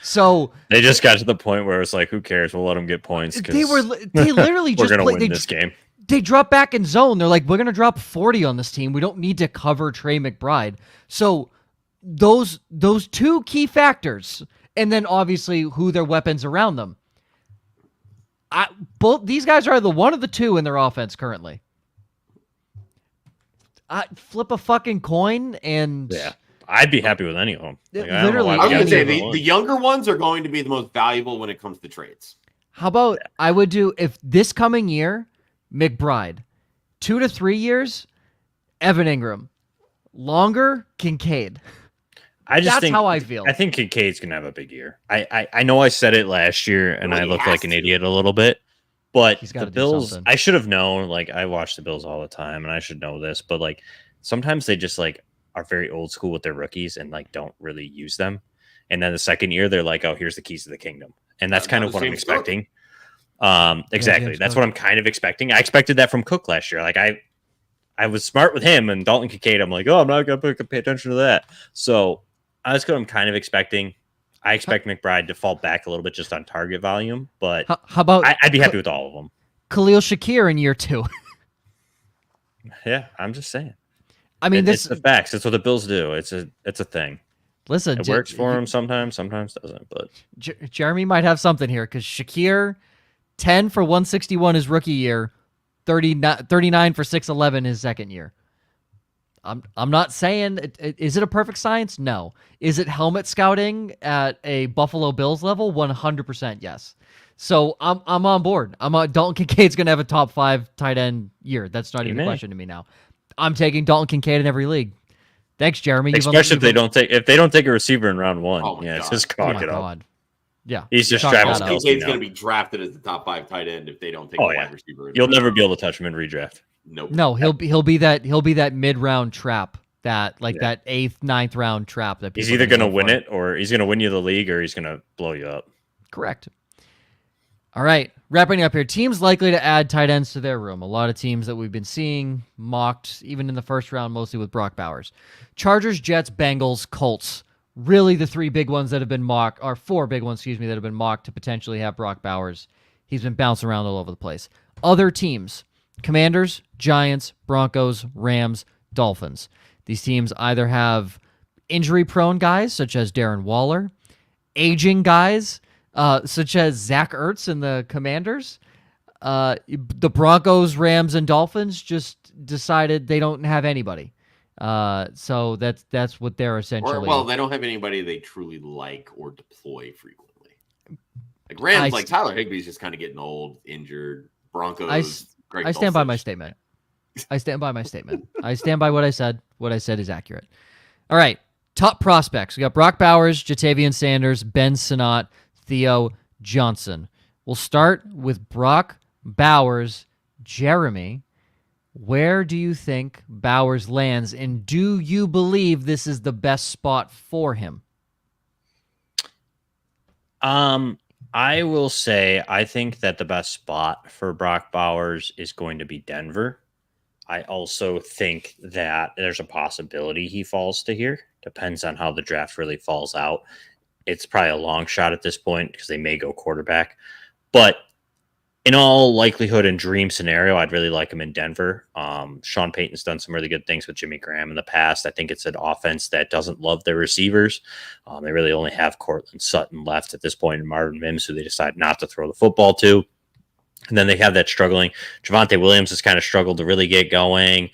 So they just got to the point where it's like, who cares? We'll let them get points. They literally just we're going to win this game. They drop back in zone. They're like, we're going to drop 40 on this team. We don't need to cover Trey McBride. So those two key factors, and then obviously who their weapons around them. Both these guys are the one of the two in their offense currently. Flip a fucking coin and I'd be happy with any of them. Literally, I was going to say the younger ones are going to be the most valuable when it comes to trades. How about I would do if this coming year, McBride, 2 to 3 years, Evan Engram, longer Kincaid. That's how I feel. I think Kincaid's gonna have a big year. I know I said it last year and I looked like an idiot a little bit, but the Bills, I should have known. Like I watch the Bills all the time and I should know this, but like sometimes they just like are very old school with their rookies and like don't really use them. And then the second year they're like, oh, here's the keys to the kingdom. And that's kind of what I'm expecting. Exactly. That's what I'm kind of expecting. I expected that from Cook last year. Like I was smart with him and Dalton Kincaid. I'm like, oh, I'm not gonna pay attention to that. So that's what I'm kind of expecting. I expect McBride to fall back a little bit just on target volume, but how about I'd be happy with all of them. Khalil Shakir in year 2. Yeah, I'm just saying. I mean, it's the facts. It's what the Bills do. It's a thing. Listen, it works for him sometimes doesn't. But Jeremy might have something here because Shakir, 10 for 161 his rookie year, 39 for 611 his second year. I'm not saying is it a perfect science? No. Is it helmet scouting at a Buffalo Bills level? 100% yes. So I'm on board. Dalton Kincaid's gonna have a top 5 tight end year. That's not even a question to me now. I'm taking Dalton Kincaid in every league. Thanks, Jeremy. Especially if they don't take a receiver in round 1. It's just chalk it up. Yeah, he's just Travis Kelce. Kincaid's going to be drafted as the top 5 tight end if they don't take a wide receiver. You'll never be able to touch him in redraft. Nope. No, he'll be that mid-round trap, that 8th, 9th round trap that he's either going to win it or he's going to win you the league or he's going to blow you up. Correct. All right, wrapping up here. Teams likely to add tight ends to their room. A lot of teams that we've been seeing mocked, even in the first round, mostly with Brock Bowers. Chargers, Jets, Bengals, Colts. Really the 3 big ones that have been mocked, or 4 big ones, that have been mocked to potentially have Brock Bowers. He's been bouncing around all over the place. Other teams, Commanders, Giants, Broncos, Rams, Dolphins. These teams either have injury-prone guys, such as Darren Waller, aging guys, such as Zach Ertz and the Commanders. The Broncos, Rams, and Dolphins just decided they don't have anybody. So that's what they're essentially. They don't have anybody they truly like or deploy frequently. Like Rams, Tyler Higbee's just kind of getting old, injured. Broncos. I stand by my statement. I stand by my statement. I stand by what I said. What I said is accurate. All right, top prospects. We got Brock Bowers, Ja'Tavion Sanders, Ben Sinnott, Theo Johnson. We'll start with Brock Bowers. Jeremy, where do you think Bowers lands, and do you believe this is the best spot for him? I will say I think that the best spot for Brock Bowers is going to be Denver. I also think that there's a possibility he falls to here. Depends on how the draft really falls out. It's probably a long shot at this point because they may go quarterback. But in all likelihood and dream scenario, I'd really like him in Denver. Sean Payton's done some really good things with Jimmy Graham in the past. I think it's an offense that doesn't love their receivers. They really only have Cortland Sutton left at this point and Marvin Mims, who they decide not to throw the football to. And then they have that struggling. Javonte Williams has kind of struggled to really get going.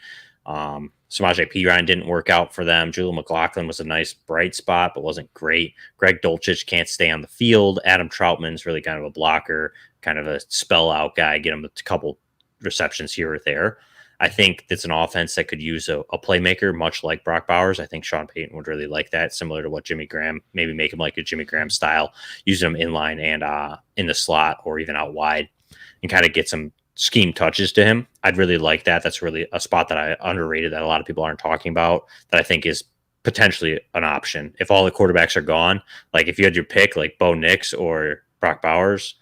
Samaje Perine didn't work out for them. Julian McLaughlin was a nice bright spot, but wasn't great. Greg Dulcich can't stay on the field. Adam Troutman's really kind of a blocker, kind of a spell out guy, get him a couple receptions here or there. I think it's an offense that could use a playmaker, much like Brock Bowers. I think Sean Payton would really like that, similar to what Jimmy Graham, maybe make him like a Jimmy Graham style, using him in line and in the slot or even out wide and kind of get some scheme touches to him. I'd really like that. That's really a spot that I underrated that a lot of people aren't talking about that I think is potentially an option. If all the quarterbacks are gone, like if you had your pick, like Bo Nix or Brock Bowers,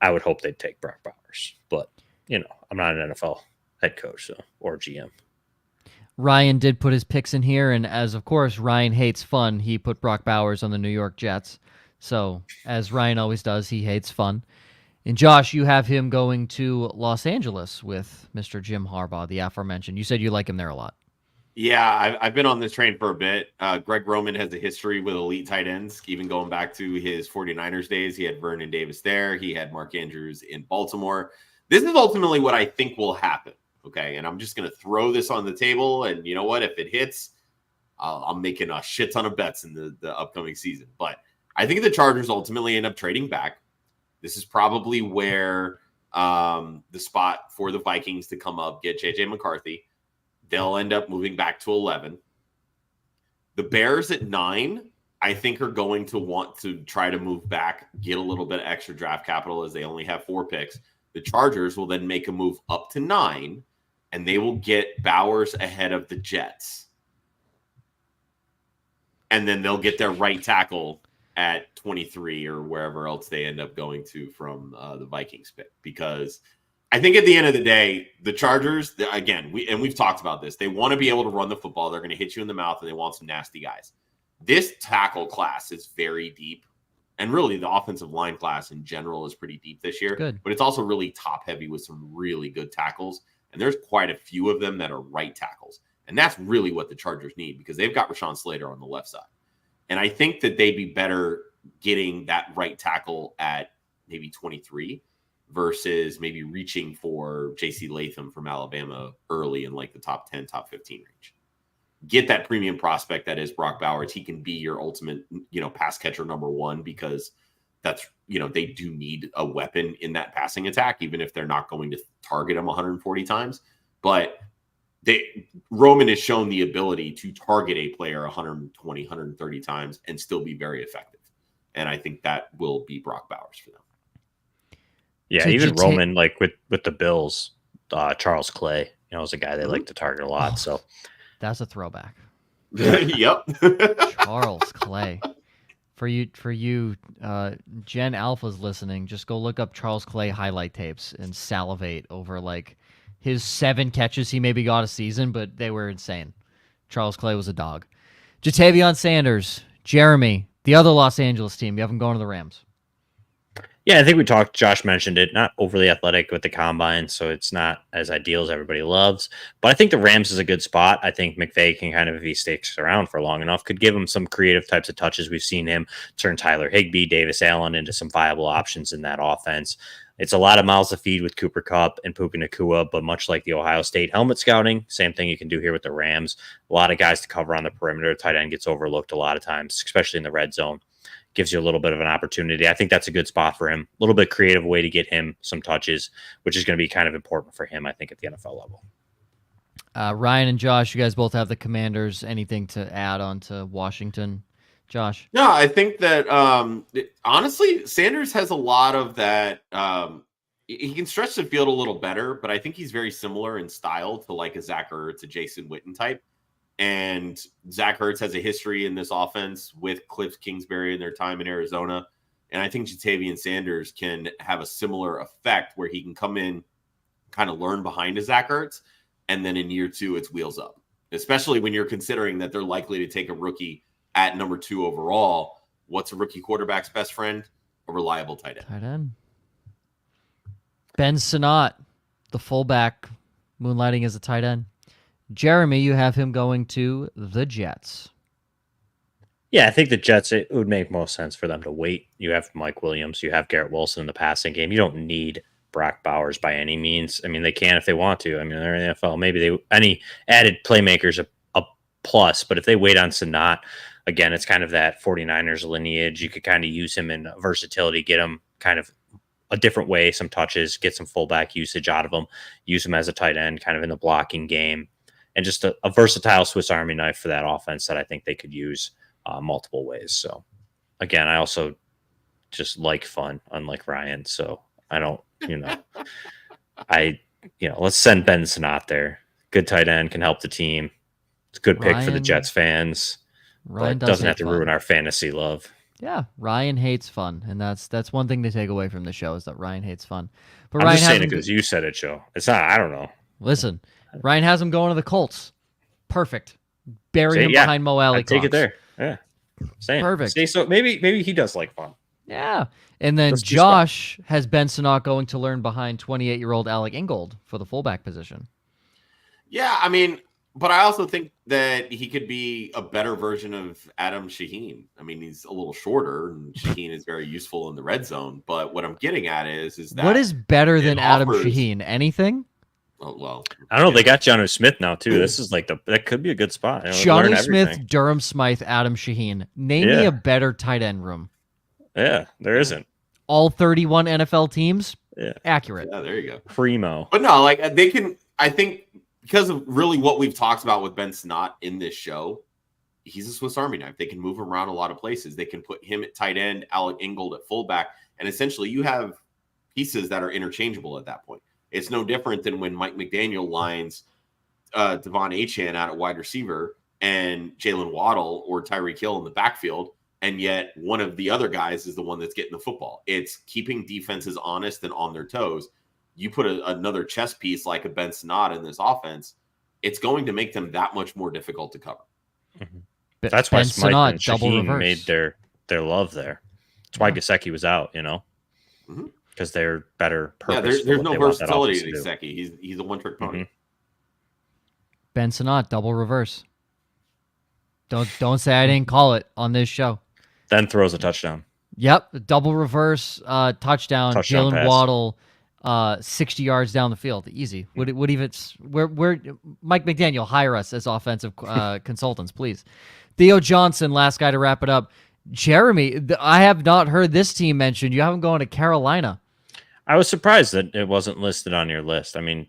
I would hope they'd take Brock Bowers. But, I'm not an NFL head coach or GM. Ryan did put his picks in here, and as of course Ryan hates fun, he put Brock Bowers on the New York Jets. So, as Ryan always does, he hates fun. And Josh, you have him going to Los Angeles with Mr. Jim Harbaugh, the aforementioned. You said you like him there a lot. Yeah, I've been on this train for a bit. Greg Roman has a history with elite tight ends, even going back to his 49ers days. He had Vernon Davis there. He had Mark Andrews in Baltimore. This is ultimately what I think will happen, okay? And I'm just going to throw this on the table, and you know what? If it hits, I'm making a shit ton of bets in the upcoming season. But I think the Chargers ultimately end up trading back. This is probably where the spot for the Vikings to come up, get J.J. McCarthy. They'll end up moving back to 11. The Bears at 9, I think, are going to want to try to move back, get a little bit of extra draft capital as they only have 4 picks. The Chargers will then make a move up to 9, and they will get Bowers ahead of the Jets. And then they'll get their right tackle at 23 or wherever else they end up going to from the Vikings pick. Because I think at the end of the day, the Chargers, again, we've talked about this. They want to be able to run the football. They're going to hit you in the mouth, and they want some nasty guys. This tackle class is very deep. And really, the offensive line class in general is pretty deep this year. Good. But it's also really top-heavy with some really good tackles. And there's quite a few of them that are right tackles. And that's really what the Chargers need because they've got Rashawn Slater on the left side. And I think that they'd be better getting that right tackle at maybe 23 versus maybe reaching for J.C. Latham from Alabama early in like the top 10, top 15 range. Get that premium prospect that is Brock Bowers. He can be your ultimate, pass catcher number 1 because that's, they do need a weapon in that passing attack, even if they're not going to target him 140 times. But Roman has shown the ability to target a player 120, 130 times and still be very effective. And I think that will be Brock Bowers for them. Yeah, So even Roman, like with the Bills, Charles Clay, is a guy they like to target a lot. So That's a throwback. Yep. Charles Clay. For you Gen Alphas listening, just go look up Charles Clay highlight tapes and salivate over like his 7 catches he maybe got a season, but they were insane. Charles Clay was a dog. Ja'Tavion Sanders, Jeremy, the other Los Angeles team. You have him going to the Rams. Yeah, I think we talked, Josh mentioned it, not overly athletic with the combine, so it's not as ideal as everybody loves. But I think the Rams is a good spot. I think McVay can kind of, if he sticks around for long enough, could give him some creative types of touches. We've seen him turn Tyler Higbee, Davis Allen into some viable options in that offense. It's a lot of mouths to feed with Cooper Kupp and Puka Nacua, but much like the Ohio State helmet scouting, same thing you can do here with the Rams. A lot of guys to cover on the perimeter. Tight end gets overlooked a lot of times, especially in the red zone. Gives you a little bit of an opportunity. I think that's a good spot for him. A little bit creative way to get him some touches, which is going to be kind of important for him, I think, at the NFL level. Ryan and Josh, you guys both have the Commanders. Anything to add on to Washington? Josh? No, I think that honestly, Sanders has a lot of that. He can stretch the field a little better, but I think he's very similar in style to like a Zach Ertz, a Jason Witten type. And Zach Ertz has a history in this offense with Cliff Kingsbury in their time in Arizona. And I think Ja'Tavion Sanders can have a similar effect where he can come in, kind of learn behind a Zach Ertz and then in year 2, it's wheels up, especially when you're considering that they're likely to take a rookie at number 2 overall. What's a rookie quarterback's best friend? A reliable tight end. Tight end. Ben Sinnott, the fullback, moonlighting as a tight end. Jeremy, you have him going to the Jets. Yeah, I think the Jets, it would make most sense for them to wait. You have Mike Williams, you have Garrett Wilson in the passing game. You don't need Brock Bowers by any means. I mean, they can if they want to. I mean, they're in the NFL. Maybe any added playmakers a plus, but if they wait on Sinnott, again, it's kind of that 49ers lineage. You could kind of use him in versatility, get him kind of a different way, some touches, get some fullback usage out of him, use him as a tight end kind of in the blocking game, and just a versatile Swiss Army knife for that offense that I think they could use multiple ways. So again, I also just like fun, unlike Ryan. So I don't, let's send Ben Sinnott there. Good tight end, can help the team. It's a good pick for the Jets fans. Ryan doesn't have to ruin our fantasy love. Yeah, Ryan hates fun, and that's one thing to take away from the show is that Ryan hates fun. But I'm Ryan just saying it because you said it, Joe. It's not. I don't know. Listen, Ryan has him going to the Colts. Perfect. Bury him behind Mo Alley. Take it there. Yeah, same. Perfect. See, so maybe he does like fun. Yeah, and then Josh has Ben Sinnott going to learn behind 28-year-old Alec Ingold for the fullback position. Yeah, I mean, but I also think that he could be a better version of Adam Shaheen. I mean, he's a little shorter, and Shaheen is very useful in the red zone. But what I'm getting at is that what is better than Adam Shaheen? Anything? Oh, well, I don't know. They got Jonnu Smith now too. This is like that could be a good spot. Jonnu Smith, Durham Smythe, Adam Shaheen. Name me a better tight end room. Yeah, there isn't. All 31 NFL teams. Yeah, accurate. Yeah, there you go. Primo. But no, like they can. I think because of really what we've talked about with Ben Sinnott in this show, he's a Swiss Army knife. They can move him around a lot of places. They can put him at tight end, Alec Ingold at fullback, and essentially you have pieces that are interchangeable at that point. It's no different than when Mike McDaniel lines Devon Achane out at wide receiver and Jalen Waddle or Tyreek Hill in the backfield, and yet one of the other guys is the one that's getting the football. It's keeping defenses honest and on their toes. You put another chess piece like a Ben Sinnott in this offense, it's going to make them that much more difficult to cover. Mm-hmm. That's why Smythe and Shaheen made their love there. That's why Gesicki was out, because they're better purpose. Yeah, there's no versatility to Gesicki. He's a one-trick pony. Mm-hmm. Ben Sinnott, double reverse. Don't say I didn't call it on this show. Then throws a touchdown. Yep, double reverse touchdown Jalen Waddle, 60 yards down the field, easy. Would even where Mike McDaniel, hire us as offensive consultants, please. Theo Johnson, last guy to wrap it up. Jeremy, I have not heard this team mentioned. You haven't gone to Carolina. I was surprised that it wasn't listed on your list. I mean,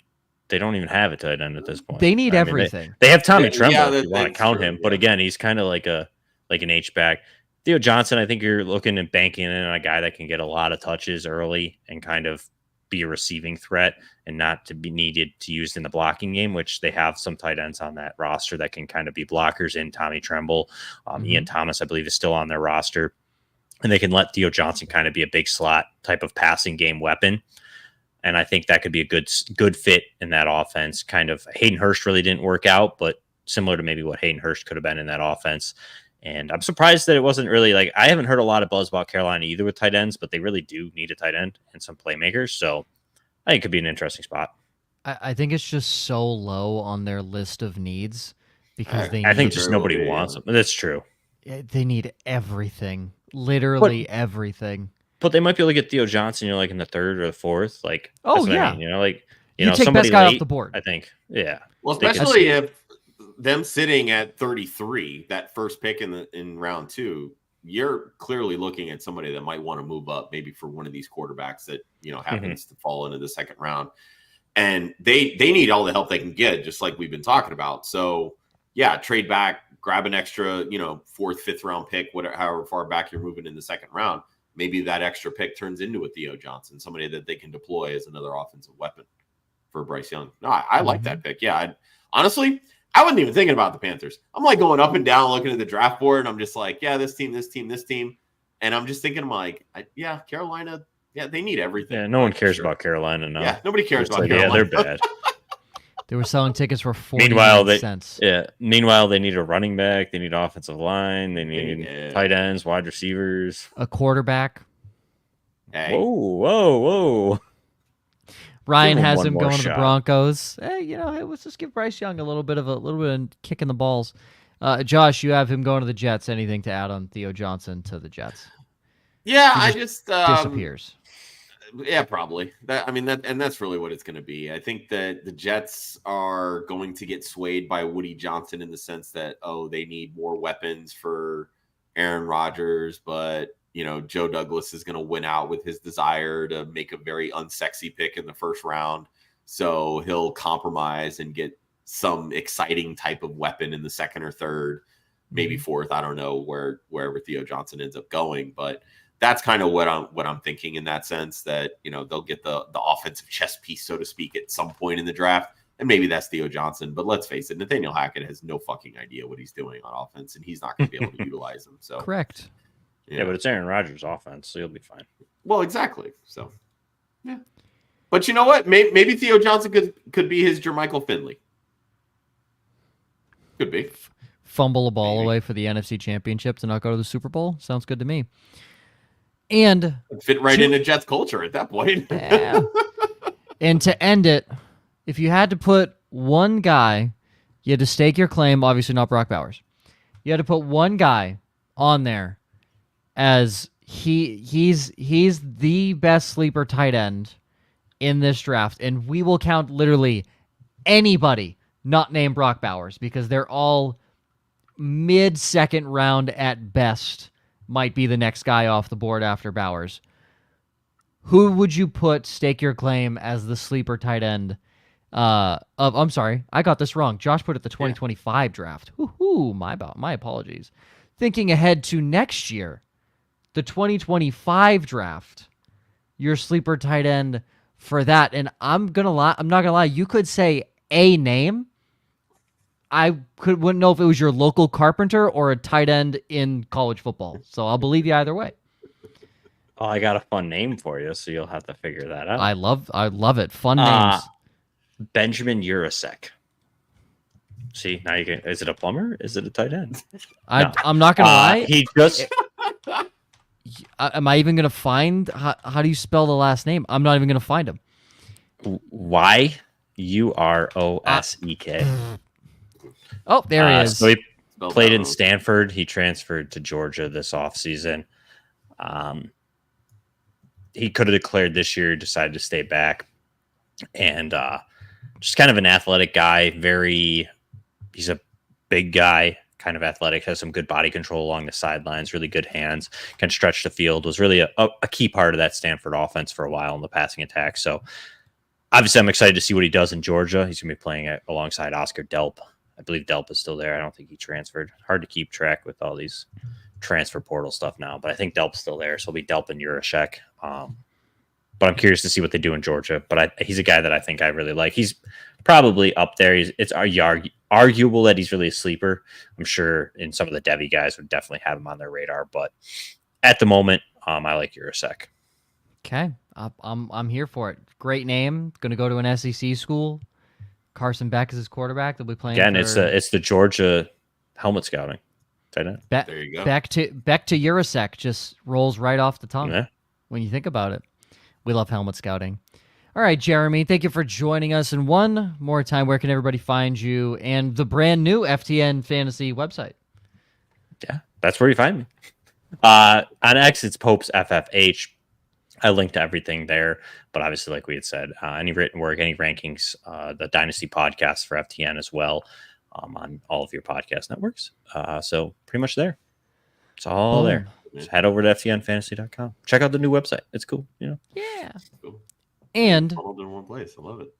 they don't even have a tight end at this point. They need everything. They have Tommy Tremble if you want to count him, but again, he's kind of like an H-back. Theo Johnson, I think you're looking at banking in on a guy that can get a lot of touches early and kind of be a receiving threat and not to be needed to use in the blocking game, which they have some tight ends on that roster that can kind of be blockers in Tommy Tremble. Ian Thomas, I believe, is still on their roster. And they can let Theo Johnson kind of be a big slot type of passing game weapon. And I think that could be a good fit in that offense. Kind of Hayden Hurst really didn't work out, but similar to maybe what Hayden Hurst could have been in that offense. And I'm surprised that it wasn't really I haven't heard a lot of buzz about Carolina either with tight ends, but they really do need a tight end and some playmakers. So I think it could be an interesting spot. I think it's just so low on their list of needs because I think just nobody wants them. That's true. They need everything, literally everything. But they might be able to get Theo Johnson, in the third or the fourth. Oh yeah, I mean, you take best guy off the board. I think, yeah. Well, especially if them sitting at 33, that first pick in round 2, you're clearly looking at somebody that might want to move up, maybe for one of these quarterbacks that happens to fall into the second round, and they need all the help they can get, just like we've been talking about. So yeah, trade back, grab an extra, 4th, 5th round pick, whatever, however far back you're moving in the second round. Maybe that extra pick turns into a Theo Johnson, somebody that they can deploy as another offensive weapon for Bryce Young. No, I like that pick. Yeah, honestly, I wasn't even thinking about the Panthers. I'm going up and down, looking at the draft board, and I'm just this team. And I'm just thinking, Carolina, they need everything. Yeah, no one cares about Carolina now. Yeah, nobody cares about Carolina. Yeah, they're bad. They were selling tickets for 49 cents. Meanwhile, they need a running back. They need offensive line. They need tight ends, wide receivers, a quarterback. Hey. Whoa. Ryan has him going to the Broncos. Hey, let's just give Bryce Young a little bit of kick in the balls. Josh, you have him going to the Jets. Anything to add on Theo Johnson to the Jets? Yeah, I just disappears. Yeah, probably. That's really what it's going to be. I think that the Jets are going to get swayed by Woody Johnson in the sense that, they need more weapons for Aaron Rodgers, but Joe Douglas is going to win out with his desire to make a very unsexy pick in the first round. So he'll compromise and get some exciting type of weapon in the second or third, maybe fourth. I don't know wherever Theo Johnson ends up going, but that's kind of what I'm thinking in that sense, that, they'll get the offensive chess piece, so to speak, at some point in the draft. And maybe that's Theo Johnson, but let's face it, Nathaniel Hackett has no fucking idea what he's doing on offense, and he's not going to be able to utilize him. So correct. Yeah, but it's Aaron Rodgers' offense, so you'll be fine. Well, exactly. So, yeah. But you know what? Maybe Theo Johnson could be his Jermichael Finley. Could be. Fumble a ball away for the NFC Championship to not go to the Super Bowl. Sounds good to me. And fit right into Jets culture at that point. Yeah. And to end it, if you had to put one guy, you had to stake your claim, obviously not Brock Bowers. You had to put one guy on there as he's the best sleeper tight end in this draft, and we will count literally anybody not named Brock Bowers because they're all mid-second round at best, might be the next guy off the board after Bowers. Who would you put stake your claim as the sleeper tight end I'm sorry, I got this wrong. Josh put it the 2025 draft. Woohoo, my apologies. Thinking ahead to next year, the 2025 draft, your sleeper tight end for that. And I'm not gonna lie, you could say a name. Wouldn't know if it was your local carpenter or a tight end in college football. So I'll believe you either way. Oh, I got a fun name for you, so you'll have to figure that out. I love it. Fun names. Benjamin Urasek. See, now you can. Is it a plumber? Is it a tight end? I'm not gonna lie. He just. Am I even gonna find how do you spell the last name? I'm not even gonna find him. Yurosek. Oh, there he is. So he played in Stanford. He transferred to Georgia this offseason. He could have declared this year, decided to stay back. And just kind of an athletic guy. He's a big guy, kind of athletic, has some good body control along the sidelines, really good hands, can stretch the field, was really a key part of that Stanford offense for a while in the passing attack. So obviously I'm excited to see what he does in Georgia. He's going to be playing alongside Oscar Delp. I believe Delp is still there. I don't think he transferred. Hard to keep track with all these transfer portal stuff now, but I think Delp's still there. So it'll be Delp and Urasek. But I'm curious to see what they do in Georgia. But he's a guy that I think I really like. He's probably up there. It's arguable that he's really a sleeper. I'm sure in some of the Devy guys would definitely have him on their radar. But at the moment, I like Urasek. Okay, I'm here for it. Great name. Going to go to an SEC school. Carson Beck is his quarterback. They'll be playing again. It's the Georgia helmet scouting. There you go. Beck to Urasek just rolls right off the tongue when you think about it. We love helmet scouting. All right, Jeremy, thank you for joining us. And one more time, where can everybody find you and the brand new FTN Fantasy website? Yeah, that's where you find me. On X, it's Popes FFH. I link to everything there. But obviously, like we had said, any written work, any rankings, the Dynasty podcast for FTN as well on all of your podcast networks. So pretty much there. It's all there. Just head over to ftnfantasy.com. Check out the new website. It's cool. Yeah. Cool. And all in one place. I love it.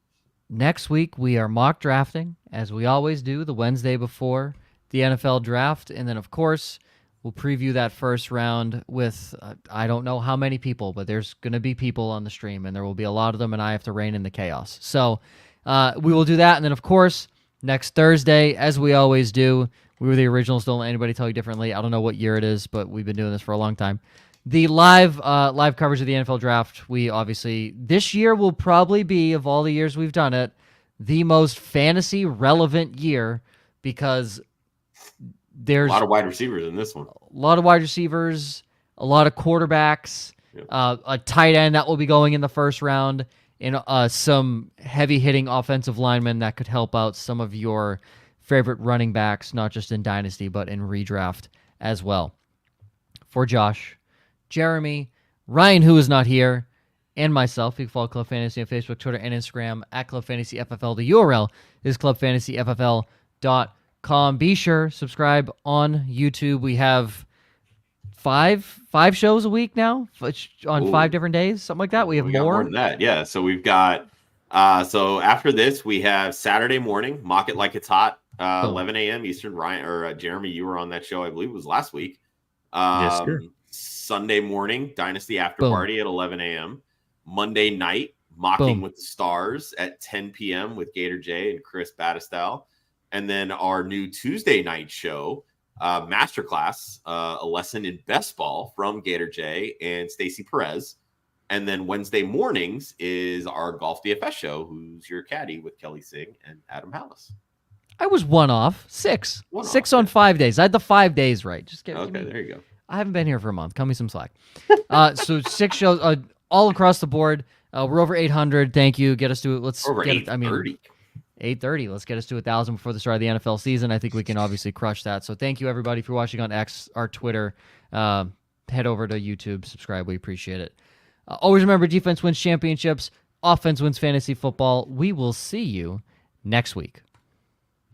Next week, we are mock drafting, as we always do, the Wednesday before the NFL draft. And then, of course, we'll preview that first round with, I don't know how many people, but there's going to be people on the stream, and there will be a lot of them, and I have to rein in the chaos. So we will do that. And then, of course, next Thursday, as we always do, we were the originals. Don't let anybody tell you differently. I don't know what year it is, but we've been doing this for a long time. The live coverage of the NFL draft, we obviously, this year will probably be, of all the years we've done it, the most fantasy relevant year because there's a lot of wide receivers in this one. A lot of wide receivers, a lot of quarterbacks, a tight end that will be going in the first round, and some heavy-hitting offensive linemen that could help out some of your favorite running backs, not just in Dynasty, but in redraft as well. For Josh, Jeremy, Ryan, who is not here, and myself, you can follow Club Fantasy on Facebook, Twitter, and Instagram at Club Fantasy FFL. The URL is clubfantasyffl.com. Be sure, subscribe on YouTube. We have five shows a week now on 5 different days, something like that. We have more than that. Yeah. So we've got, so after this, we have Saturday morning, Mock It Like It's Hot, 11 a.m. Eastern. Ryan or Jeremy, you were on that show, I believe it was last week. Yes, sir. Sunday morning, Dynasty After Party at 11 a.m. Monday night, Mocking with the Stars at 10 p.m. with Gator J and Chris Battistel. And then our new Tuesday night show, Masterclass, a lesson in best ball from Gator J and Stacy Perez. And then Wednesday mornings is our Golf DFS show, Who's Your Caddy, with Kelly Singh and Adam Hallis. I was one off. Six on 5 days. I had the 5 days right. Just give me. There you go. I haven't been here for a month. Cut me some slack. So 6 shows all across the board. We're over 800. Thank you. Get us to it. Let's over get 830. 830. Let's get us to 1,000 before the start of the NFL season. I think we can obviously crush that. So thank you, everybody, for watching on X, our Twitter. Head over to YouTube. Subscribe. We appreciate it. Always remember, defense wins championships. Offense wins fantasy football. We will see you next week.